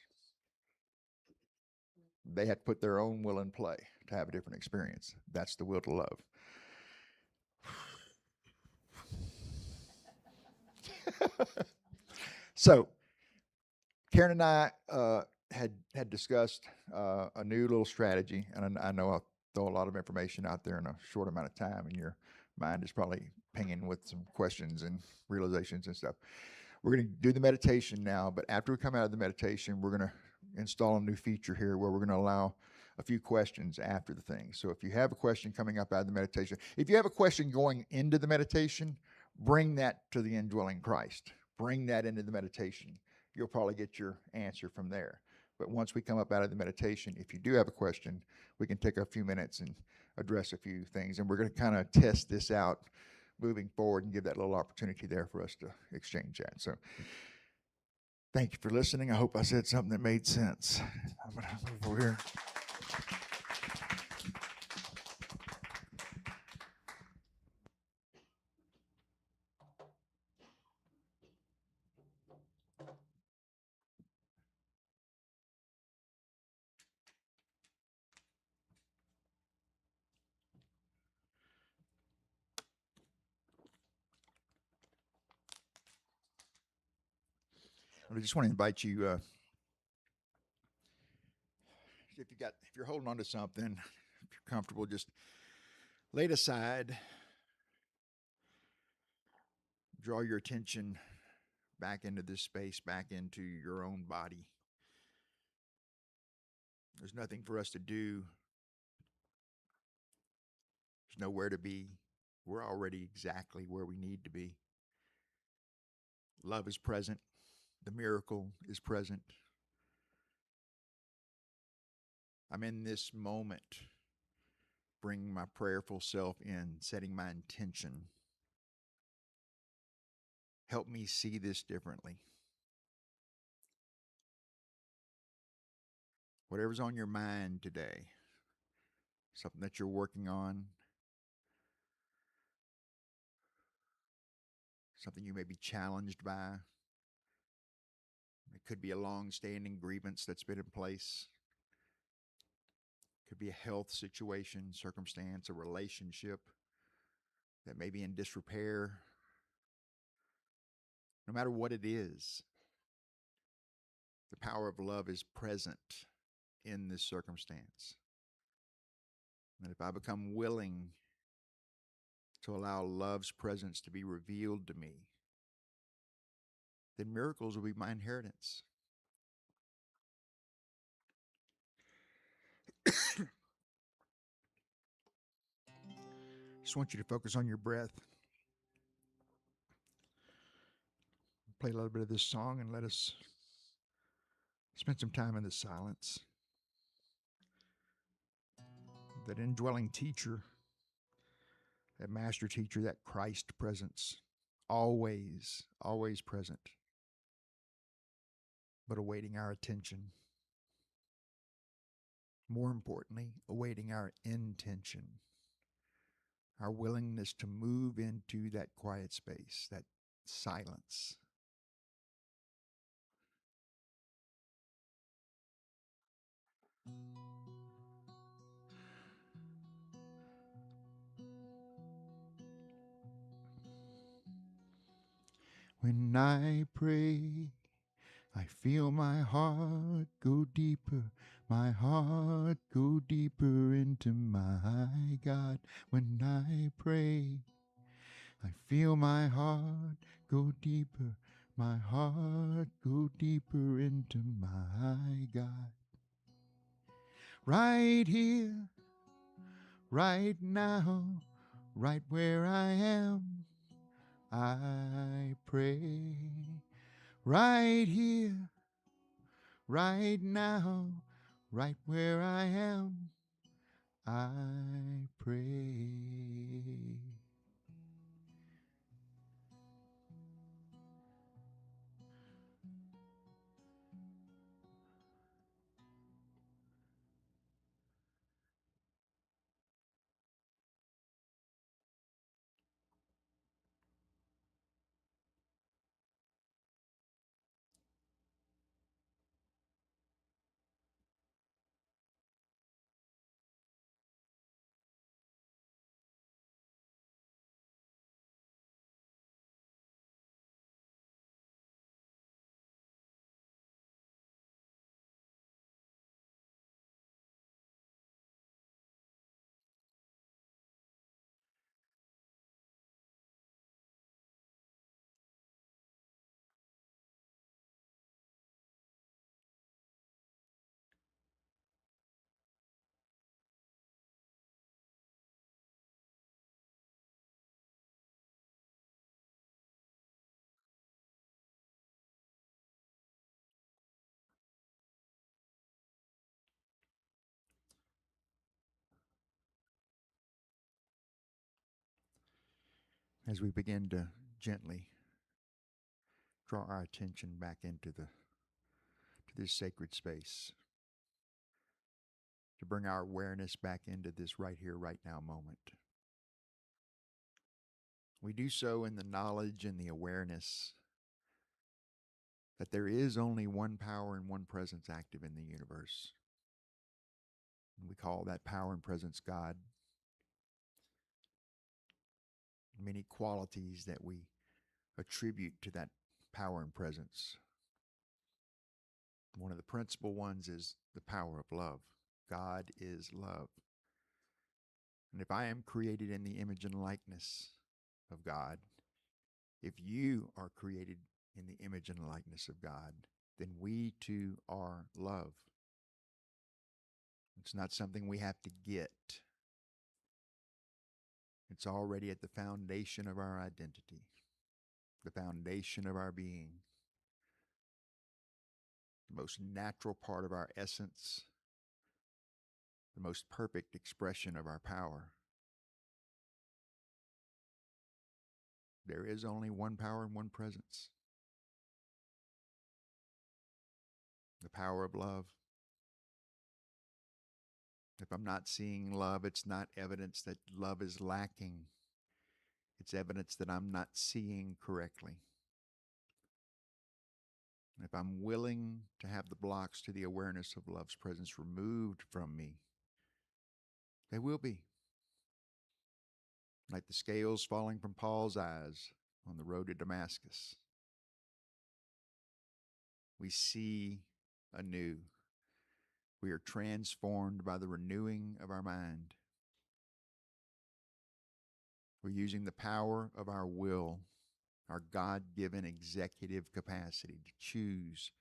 They have to put their own will in play to have a different experience. That's the will to love. So, Karen and I had discussed a new little strategy, and I know I'll throw a lot of information out there in a short amount of time, and your mind is probably pinging with some questions and realizations and stuff. We're going to do the meditation now, but after we come out of the meditation, we're going to install a new feature here where we're going to allow a few questions after the thing. So if you have a question coming up out of the meditation, if you have a question going into the meditation, bring that to the indwelling Christ. Bring that into the meditation. You'll probably get your answer from there. But once we come up out of the meditation, if you do have a question, we can take a few minutes and address a few things. And we're going to kind of test this out moving forward and give that little opportunity there for us to exchange that. So thank you for listening. I hope I said something that made sense. I'm going to move over here. I just want to invite you, if you're holding on to something, if you're comfortable, just lay it aside Draw your attention back into this space, back into your own body. There's nothing for us to do. There's nowhere to be. We're already exactly where we need to be. Love is present. The miracle is present. I'm in this moment, bringing my prayerful self in, setting my intention. Help me see this differently. Whatever's on your mind today, something that you're working on, something you may be challenged by. It could be a long-standing grievance that's been in place. It could be a health situation, circumstance, a relationship that may be in disrepair. No matter what it is, the power of love is present in this circumstance. And if I become willing to allow love's presence to be revealed to me, then miracles will be my inheritance. Just want you to focus on your breath. Play a little bit of this song and let us spend some time in the silence. That indwelling teacher, that master teacher, that Christ presence, always, always present, but awaiting our attention. More importantly, awaiting our intention, our willingness to move into that quiet space, that silence. When I pray, I feel my heart go deeper, my heart go deeper into my God. When I pray, I feel my heart go deeper, my heart go deeper into my God. Right here, right now, right where I am, I pray. Right here, right now, right where I am, I pray. As we begin to gently draw our attention back into this sacred space, to bring our awareness back into this right here, right now moment. We do so in the knowledge and the awareness that there is only one power and one presence active in the universe. And we call that power and presence God. Many qualities that we attribute to that power and presence. One of the principal ones is the power of love. God is love. And if I am created in the image and likeness of God, If you are created in the image and likeness of God, then we too are love. It's not something we have to get. It's already at the foundation of our identity, the foundation of our being, the most natural part of our essence, the most perfect expression of our power. There is only one power and one presence. The power of love. If I'm not seeing love, it's not evidence that love is lacking. It's evidence that I'm not seeing correctly. If I'm willing to have the blocks to the awareness of love's presence removed from me, they will be. Like the scales falling from Paul's eyes on the road to Damascus. We see anew. We are transformed by the renewing of our mind. We're using the power of our will, our God-given executive capacity to choose,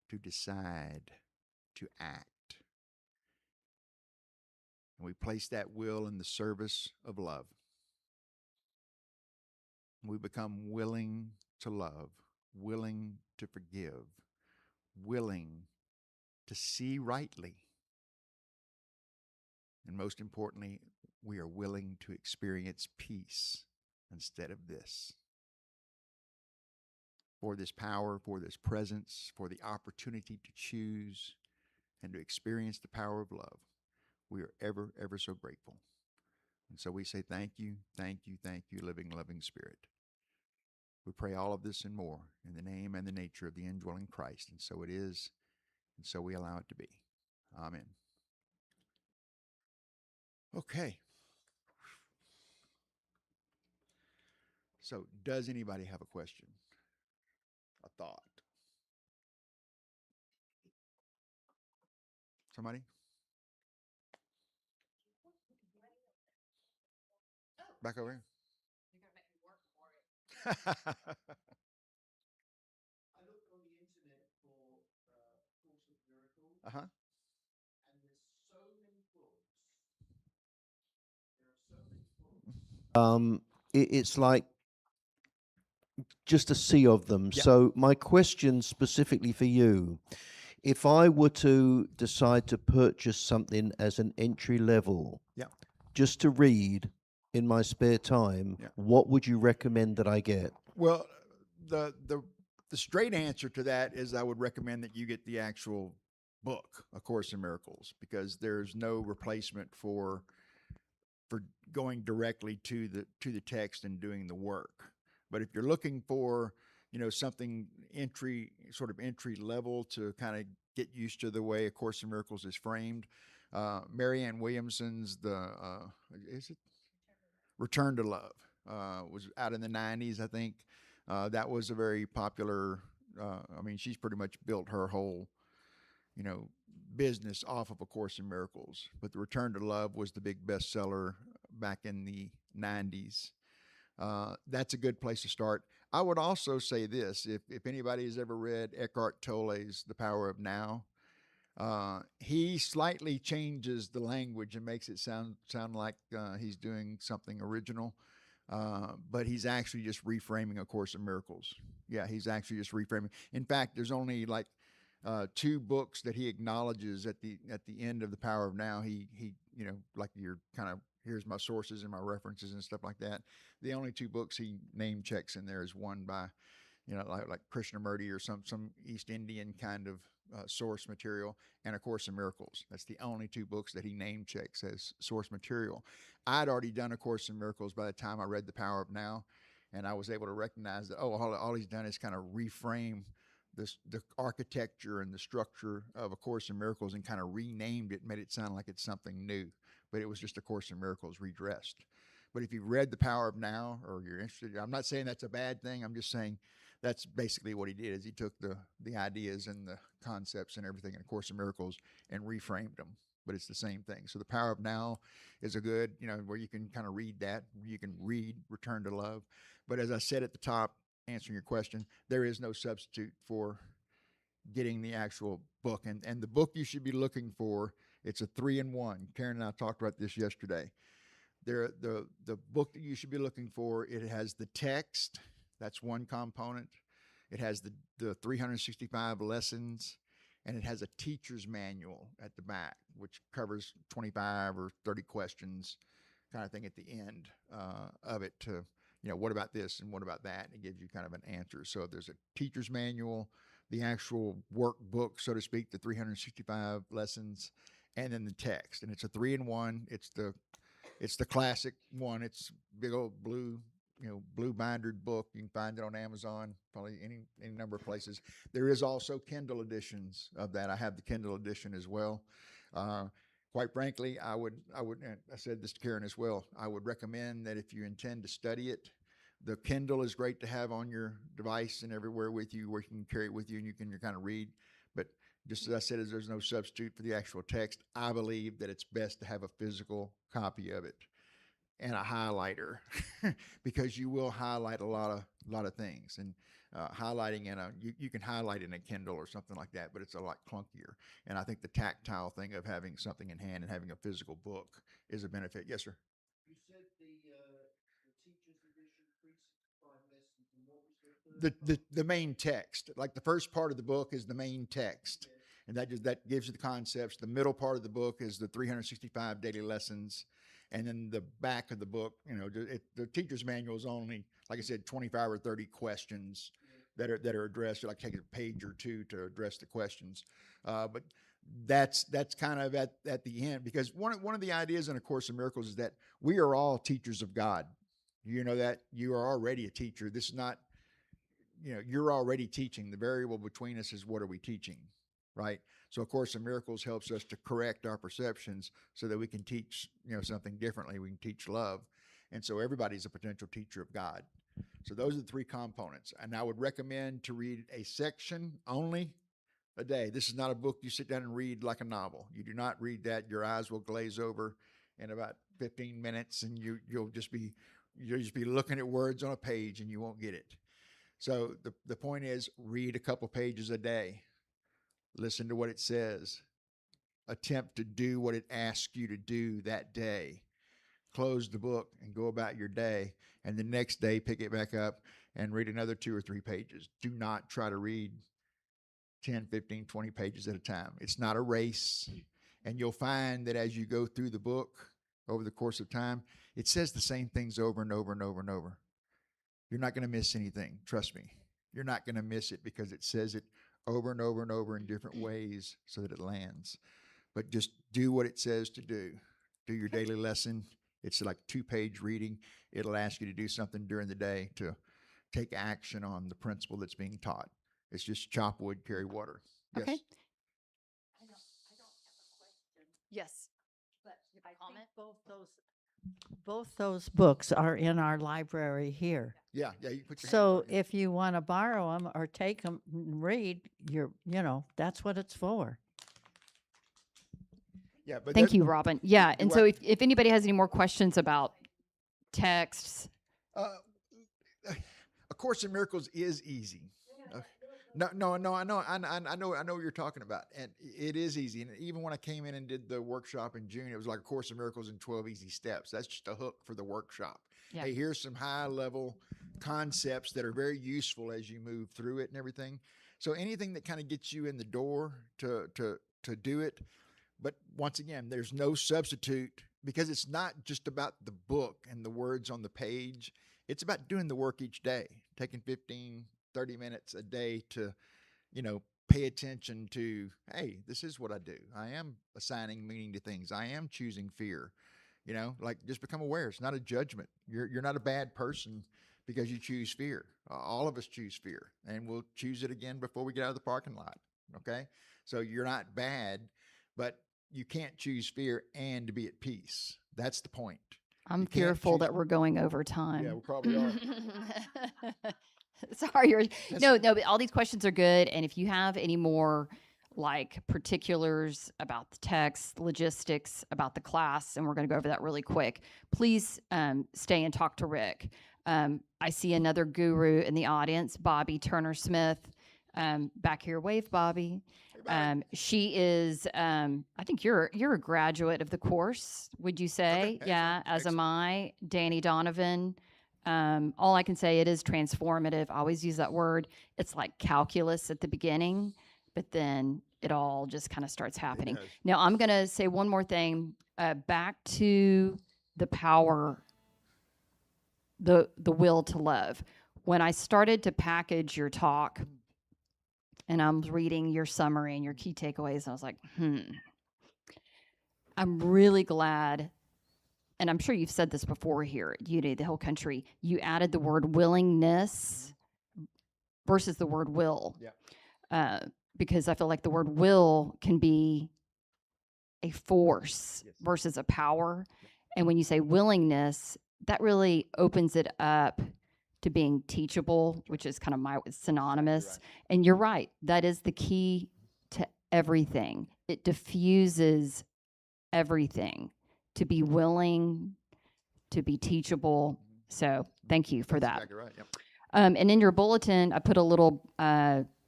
to decide, to act. And we place that will in the service of love. We become willing to love, willing to forgive, willing to see rightly. And most importantly, we are willing to experience peace instead of this. For this power, for this presence, for the opportunity to choose and to experience the power of love, we are ever, ever so grateful. And so we say thank you, thank you, thank you, living, loving Spirit. We pray all of this and more in the name and the nature of the indwelling Christ. And so it is, and so we allow it to be. Amen. Okay. So does anybody have a question? A thought? Somebody? Back over here. I looked on the internet for Course of Miracles, Uh-huh. and there's so many books. There are so many books. It's like just a sea of them. Yeah. So my question specifically for you, if I were to decide to purchase something as an entry level, Yeah. just to read in my spare time, Yeah. what would you recommend that I get? Well, the straight answer to that is I would recommend that you get the actual book, A Course in Miracles, because there's no replacement for going directly to the text and doing the work. But if you're looking for, something entry level to kind of get used to the way A Course in Miracles is framed, Marianne Williamson's is it Return to Love was out in the 90s, I think. That was a very popular. She's pretty much built her whole, business off of A Course in Miracles. But the Return to Love was the big bestseller back in the 90s. That's a good place to start. I would also say this: if anybody has ever read Eckhart Tolle's The Power of Now, he slightly changes the language and makes it sound like he's doing something original. But he's actually just reframing A Course in Miracles. Yeah, he's actually just reframing. In fact, there's only like two books that he acknowledges at the end of The Power of Now. He like you're kind of, here's my sources and my references and stuff like that. The only two books he name checks in there is one by, like Krishnamurti or some East Indian kind of source material, and A Course in Miracles. That's the only two books that he name checks as source material. I'd already done A Course in Miracles by the time I read The Power of Now, and I was able to recognize that, all he's done is kind of reframe the architecture and the structure of A Course in Miracles and kind of renamed it, made it sound like it's something new, but it was just A Course in Miracles redressed. But if you've read The Power of Now, or you're interested, I'm not saying that's a bad thing. I'm just saying that's basically what he did, is he took the ideas and the concepts and everything in A Course in Miracles and reframed them. but it's the same thing. So the Power of Now is a good, where you can kind of read that. You can read Return to Love. But as I said at the top, answering your question, there is no substitute for getting the actual book. And the book you should be looking for, it's a 3-in-1. Karen and I talked about this yesterday. The book that you should be looking for, it has the text. That's one component. It has the 365 lessons, and it has a teacher's manual at the back, which covers 25 or 30 questions kind of thing at the end of it to, what about this and what about that? And it gives you kind of an answer. So there's a teacher's manual, the actual workbook, so to speak, the 365 lessons, and then the text. And it's a 3-in-1. It's the classic one. It's big old blue bindered book. You can find it on Amazon, probably any number of places. There is also Kindle editions of that. I have the Kindle edition as well. Quite frankly, I said this to Karen as well, I would recommend that if you intend to study it, the Kindle is great to have on your device and everywhere with you, where you can carry it with you and you can kind of read. But just as I said, there's no substitute for the actual text. I believe that it's best to have a physical copy of it and a highlighter because you will highlight a lot of things. And highlighting you can highlight in a Kindle or something like that, but it's a lot clunkier. And I think the tactile thing of having something in hand and having a physical book is a benefit. Yes, sir. You said the teacher's edition, 365 lessons, and what was the third? The main text, like the first part of the book is the main text. Okay. And that gives you the concepts. The middle part of the book is the 365 daily lessons. And then the back of the book, the teacher's manual is only, like I said, 25 or 30 questions that are addressed. You like take a page or two to address the questions. But that's kind of at the end, because one of the ideas in A Course in Miracles is that we are all teachers of God. You know that you are already a teacher. This is not, you're already teaching. The variable between us is what are we teaching, right? So A Course in Miracles helps us to correct our perceptions so that we can teach, something differently. We can teach love. And so everybody's a potential teacher of God. So those are the 3 components. And I would recommend to read a section only a day. This is not a book you sit down and read like a novel. You do not read that. Your eyes will glaze over in about 15 minutes and you'll just be looking at words on a page and you won't get it. So the point is, read a couple pages a day. Listen to what it says. Attempt to do what it asks you to do that day. Close the book and go about your day. And the next day, pick it back up and read another 2 or 3 pages. Do not try to read 10, 15, 20 pages at a time. It's not a race. And you'll find that as you go through the book over the course of time, it says the same things over and over and over and over. You're not going to miss anything. Trust me. You're not going to miss it because it says it over and over and over in different ways so that it lands. But just do what it says to do. Do your daily lesson. It's like 2-page reading. It'll ask you to do something during the day to take action on the principle that's being taught. It's just chop wood, carry water. Yes. Okay. I don't have a question. Yes. But I Comment? think both those books are in our library here. Yeah. You can put your So hands on it. if you want to borrow them or take them and read, that's what it's for. Yeah, but Thank you, Robin. Yeah. And Do so I- if anybody has any more questions about texts, A Course in Miracles is easy. No, I know what you're talking about, and it is easy. And even when I came in and did the workshop in June, it was like A Course in Miracles in 12 easy steps. That's just a hook for the workshop. Yeah. Hey, here's some high level concepts that are very useful as you move through it and everything. So anything that kind of gets you in the door to do it. But once again, there's no substitute, because it's not just about the book and the words on the page. It's about doing the work each day, taking 15, 30 minutes a day to, pay attention to, hey, this is what I do. I am assigning meaning to things. I am choosing fear, just become aware. It's not a judgment. You're not a bad person because you choose fear. All of us choose fear, and we'll choose it again before we get out of the parking lot. Okay. So you're not bad, but you can't choose fear and to be at peace. That's the point. I'm You can't fearful choose- that we're going over time. Yeah, we probably are. Sorry. But all these questions are good. And if you have any more like particulars about the text, logistics, about the class, and we're going to go over that really quick, please stay and talk to Rick. I see another guru in the audience, Bobby Turner-Smith. Back here, wave, Bobby. She is, I think you're a graduate of the course, would you say? Okay, Yeah, excellent, as am I. Danny Donovan. All I can say, it is transformative. I always use that word. It's like calculus at the beginning, but then it all just kind of starts happening. does. Now, I'm going to say one more thing. Back to the power, the will to love. When I started to package your talk, and I'm reading your summary and your key takeaways, and I was like, I'm really glad, and I'm sure you've said this before here at Unity, the whole country, you added the word willingness versus the word will. Yeah. Because I feel like the word will can be a force Yes. versus a power. And when you say willingness, that really opens it up to being teachable, which is kind of synonymous. Right. And you're right. That is the key to everything. It diffuses everything, to be willing, to be teachable. So thank you for that. Exactly right. Yep. And in your bulletin, I put a little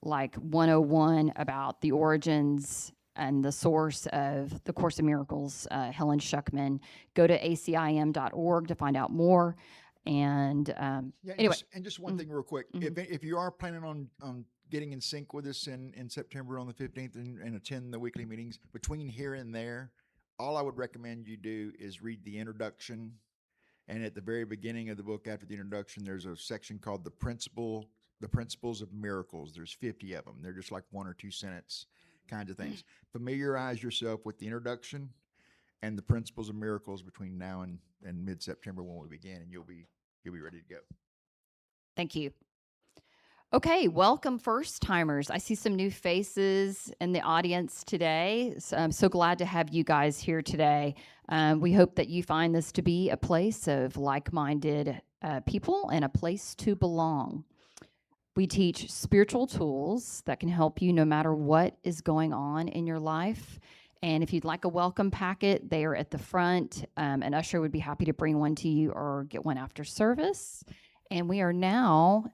like 101 about the origins and the source of the Course in Miracles, Helen Schuckman. Go to acim.org to find out more. And anyway. Just one thing real quick. If you are planning on getting in sync with us in September on the 15th and attend the weekly meetings, between here and there, all I would recommend you do is read the introduction. And at the very beginning of the book, after the introduction, there's a section called the Principles of Miracles. There's 50 of them. They're just like 1 or 2 sentence kinds of things. Familiarize yourself with the introduction and the Principles of Miracles between now and mid-September when we begin, and you'll be ready to go. Thank you. Okay, welcome first timers. I see some new faces in the audience today. So I'm so glad to have you guys here today. We hope that you find this to be a place of like-minded people and a place to belong. We teach spiritual tools that can help you no matter what is going on in your life. And if you'd like a welcome packet, they are at the front. An usher would be happy to bring one to you or get one after service. And we are now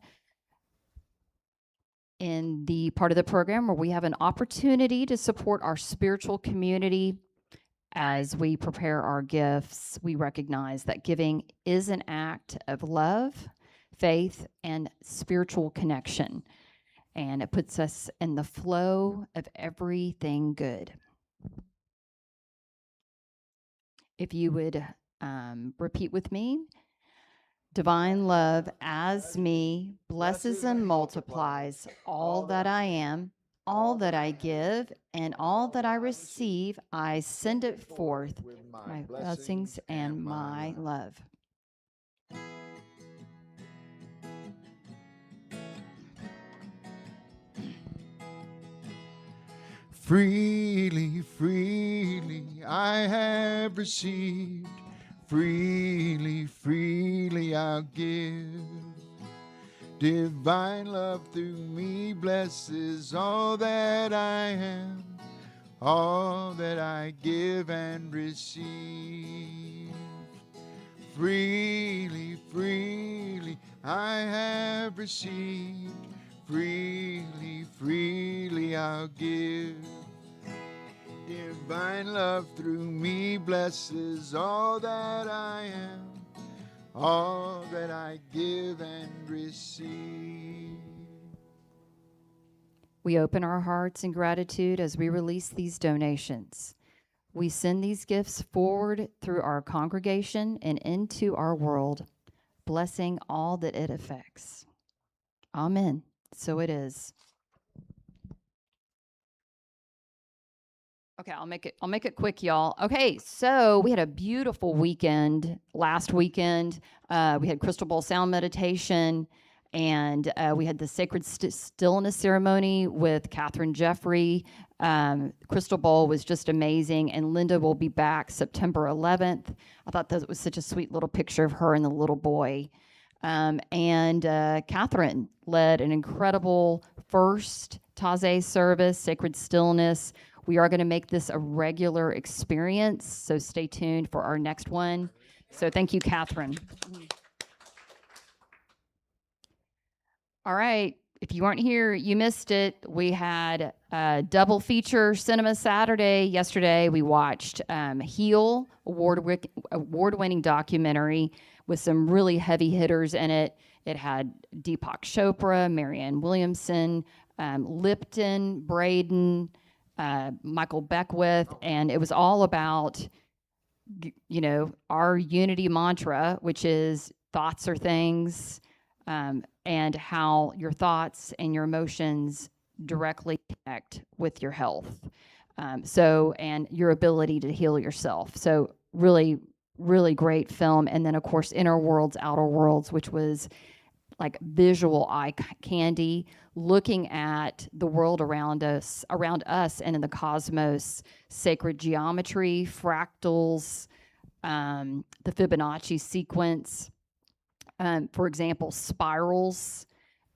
in the part of the program where we have an opportunity to support our spiritual community. As we prepare our gifts, we recognize that giving is an act of love, faith, and spiritual connection. And it puts us in the flow of everything good. If you would repeat with me. Divine love as me blesses and multiplies all that I am, all that I give, and all that I receive. I send it forth, my blessings and my love. Freely, freely I have received. Freely, freely I'll give. Divine love through me blesses all that I am, all that I give and receive. Freely, freely I have received. Freely, freely I'll give. Divine love through me blesses all that I am, all that I give and receive. We open our hearts in gratitude as we release these donations. We send these gifts forward through our congregation and into our world, blessing all that it affects. Amen. So it is. Okay, I'll make it quick, y'all. Okay, so we had a beautiful weekend last weekend. We had Crystal Bowl sound meditation, and we had the sacred stillness ceremony with Catherine Jeffrey. Crystal Bowl was just amazing, and Linda will be back September 11th. I thought that was such a sweet little picture of her and the little boy. And Catherine led an incredible first Taze service, Sacred Stillness. We are going to make this a regular experience, so stay tuned for our next one. So thank you, Catherine. All right. If you weren't here, you missed it. We had a double feature Cinema Saturday. Yesterday, we watched Heal, award-winning documentary with some really heavy hitters in it. It had Deepak Chopra, Marianne Williamson, Lipton, Braden, Michael Beckwith, and it was all about, our unity mantra, which is thoughts are things, and how your thoughts and your emotions directly connect with your health. And your ability to heal yourself. So really, really great film. And then, of course, Inner Worlds, Outer Worlds, which was like visual eye candy, looking at the world around us and in the cosmos, sacred geometry, fractals, the Fibonacci sequence, for example, spirals,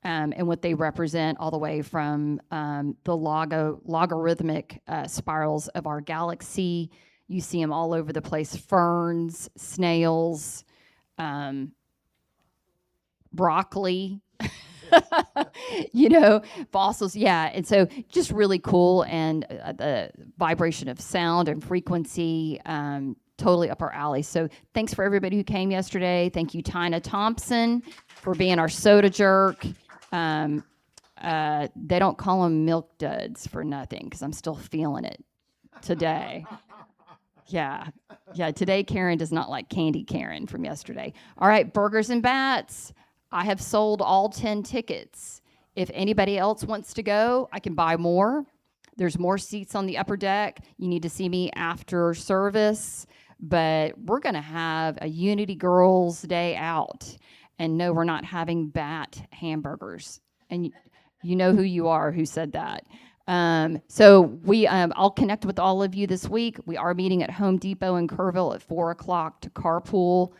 and what they represent all the way from the logarithmic spirals of our galaxy. You see them all over the place, ferns, snails, broccoli, fossils. Yeah. And so just really cool. And the vibration of sound and frequency, totally up our alley. So thanks for everybody who came yesterday. Thank you, Tina Thompson, for being our soda jerk. They don't call them milk duds for nothing, because I'm still feeling it today. Yeah. Today, Karen does not like candy Karen from yesterday. All right, Burgers and Bats. I have sold all 10 tickets. If anybody else wants to go, I can buy more. There's more seats on the upper deck. You need to see me after service. But we're going to have a Unity Girls Day out. And no, we're not having bat hamburgers. And you know who you are who said that. So I'll connect with all of you this week. We are meeting at Home Depot in Kerrville at 4 o'clock to carpool.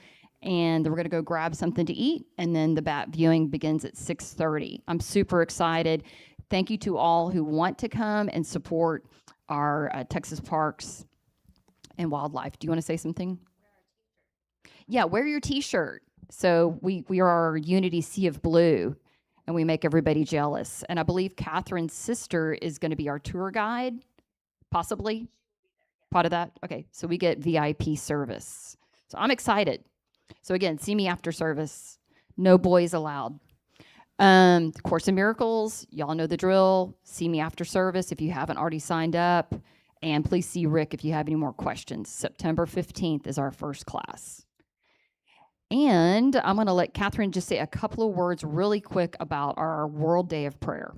And we're going to go grab something to eat. And then the bat viewing begins at 6:30. I'm super excited. Thank you to all who want to come and support our Texas Parks and Wildlife. Do you want to say something? Yeah, wear your T-shirt. So we are our Unity Sea of Blue, and we make everybody jealous. And I believe Catherine's sister is going to be our tour guide, possibly. Part of that? Okay, so we get VIP service. So I'm excited. So again, see me after service. No boys allowed. Course in Miracles, y'all know the drill. See me after service if you haven't already signed up. And please see Rick if you have any more questions. September 15th is our first class. And I'm going to let Catherine just say a couple of words really quick about our World Day of Prayer.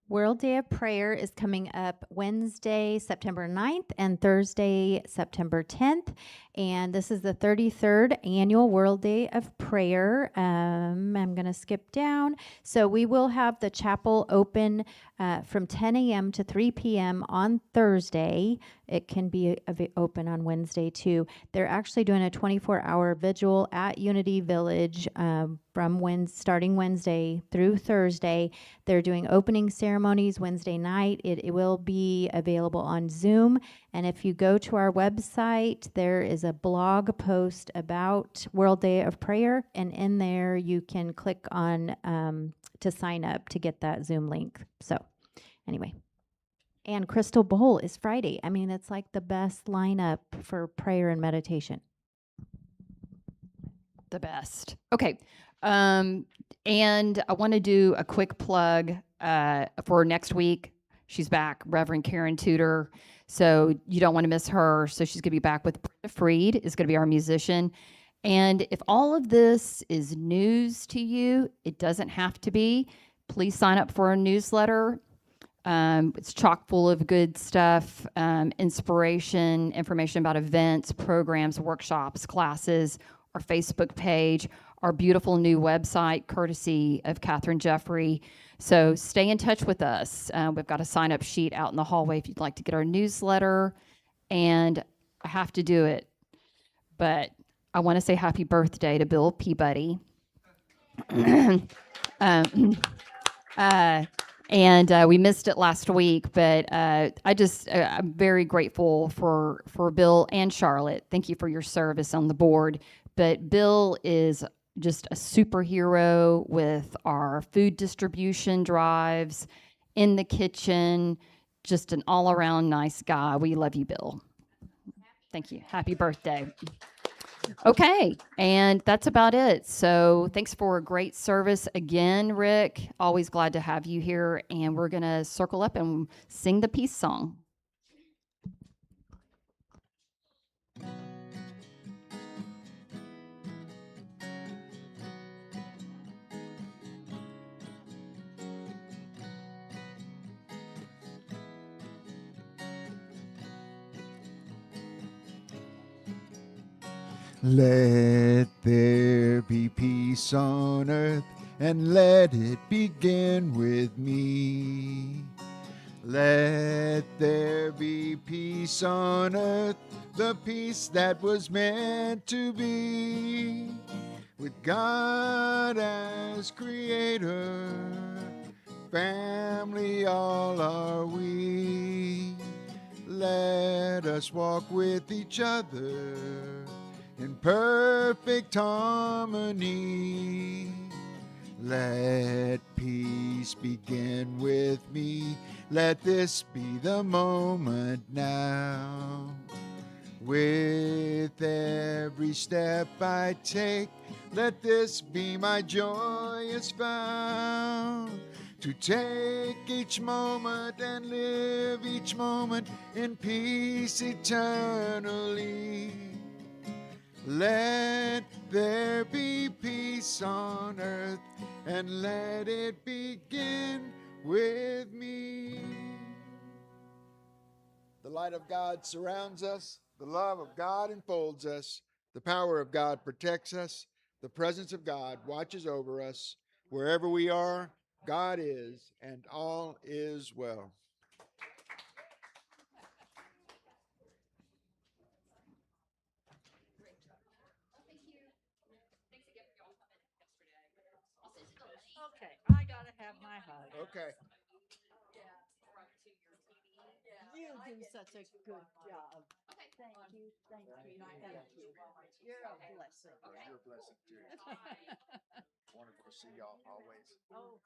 World Day of Prayer is coming up Wednesday, September 9th and Thursday, September 10th. And this is the 33rd annual World Day of Prayer. I'm going to skip down. So we will have the chapel open from 10 a.m. to 3 p.m. on Thursday. It can be open on Wednesday too. They're actually doing a 24-hour vigil at Unity Village starting Wednesday through Thursday. They're doing opening ceremonies Wednesday night. It will be available on Zoom. And if you go to our website, there is a blog post about World Day of Prayer. And in there, you can click on to sign up to get that Zoom link. So anyway. And Crystal Bowl is Friday. I mean, it's like the best lineup for prayer and meditation. The best. Okay. And I want to do a quick plug for next week. She's back, Reverend Karen Tudor. So you don't want to miss her. So she's going to be back with Brenda Freed, is going to be our musician. And if all of this is news to you, it doesn't have to be. Please sign up for a newsletter. It's chock full of good stuff, inspiration, information about events, programs, workshops, classes, our Facebook page, our beautiful new website, courtesy of Catherine Jeffrey. So stay in touch with us. We've got a sign-up sheet out in the hallway if you'd like to get our newsletter. And I have to do it, but I want to say happy birthday to Bill Peabody. um, and we missed it last week, but I'm very grateful for Bill and Charlotte. Thank you for your service on the board. But Bill is just a superhero with our food distribution drives in the kitchen. Just an all around nice guy. We love you, Bill. Thank you. Happy birthday. Okay, and that's about it. So thanks for a great service again, Rick. Always glad to have you here. And we're going to circle up and sing the peace song. Let there be peace on earth, and let it begin with me. Let there be peace on earth, the peace that was meant to be. With God as creator, family all are we. Let us walk with each other in perfect harmony. Let peace begin with me. Let this be the moment now. With every step I take, let this be my joyous vow. To take each moment and live each moment in peace eternally. Let there be peace on earth, and let it begin with me. The light of God surrounds us. The love of God enfolds us. The power of God protects us. The presence of God watches over us. Wherever we are, God is, and all is well. Okay, I gotta have my hug. Okay. You do such a good job. Thank you, thank you, thank you. You're a blessing. You're a blessing too. Wonderful to see y'all always. Oh,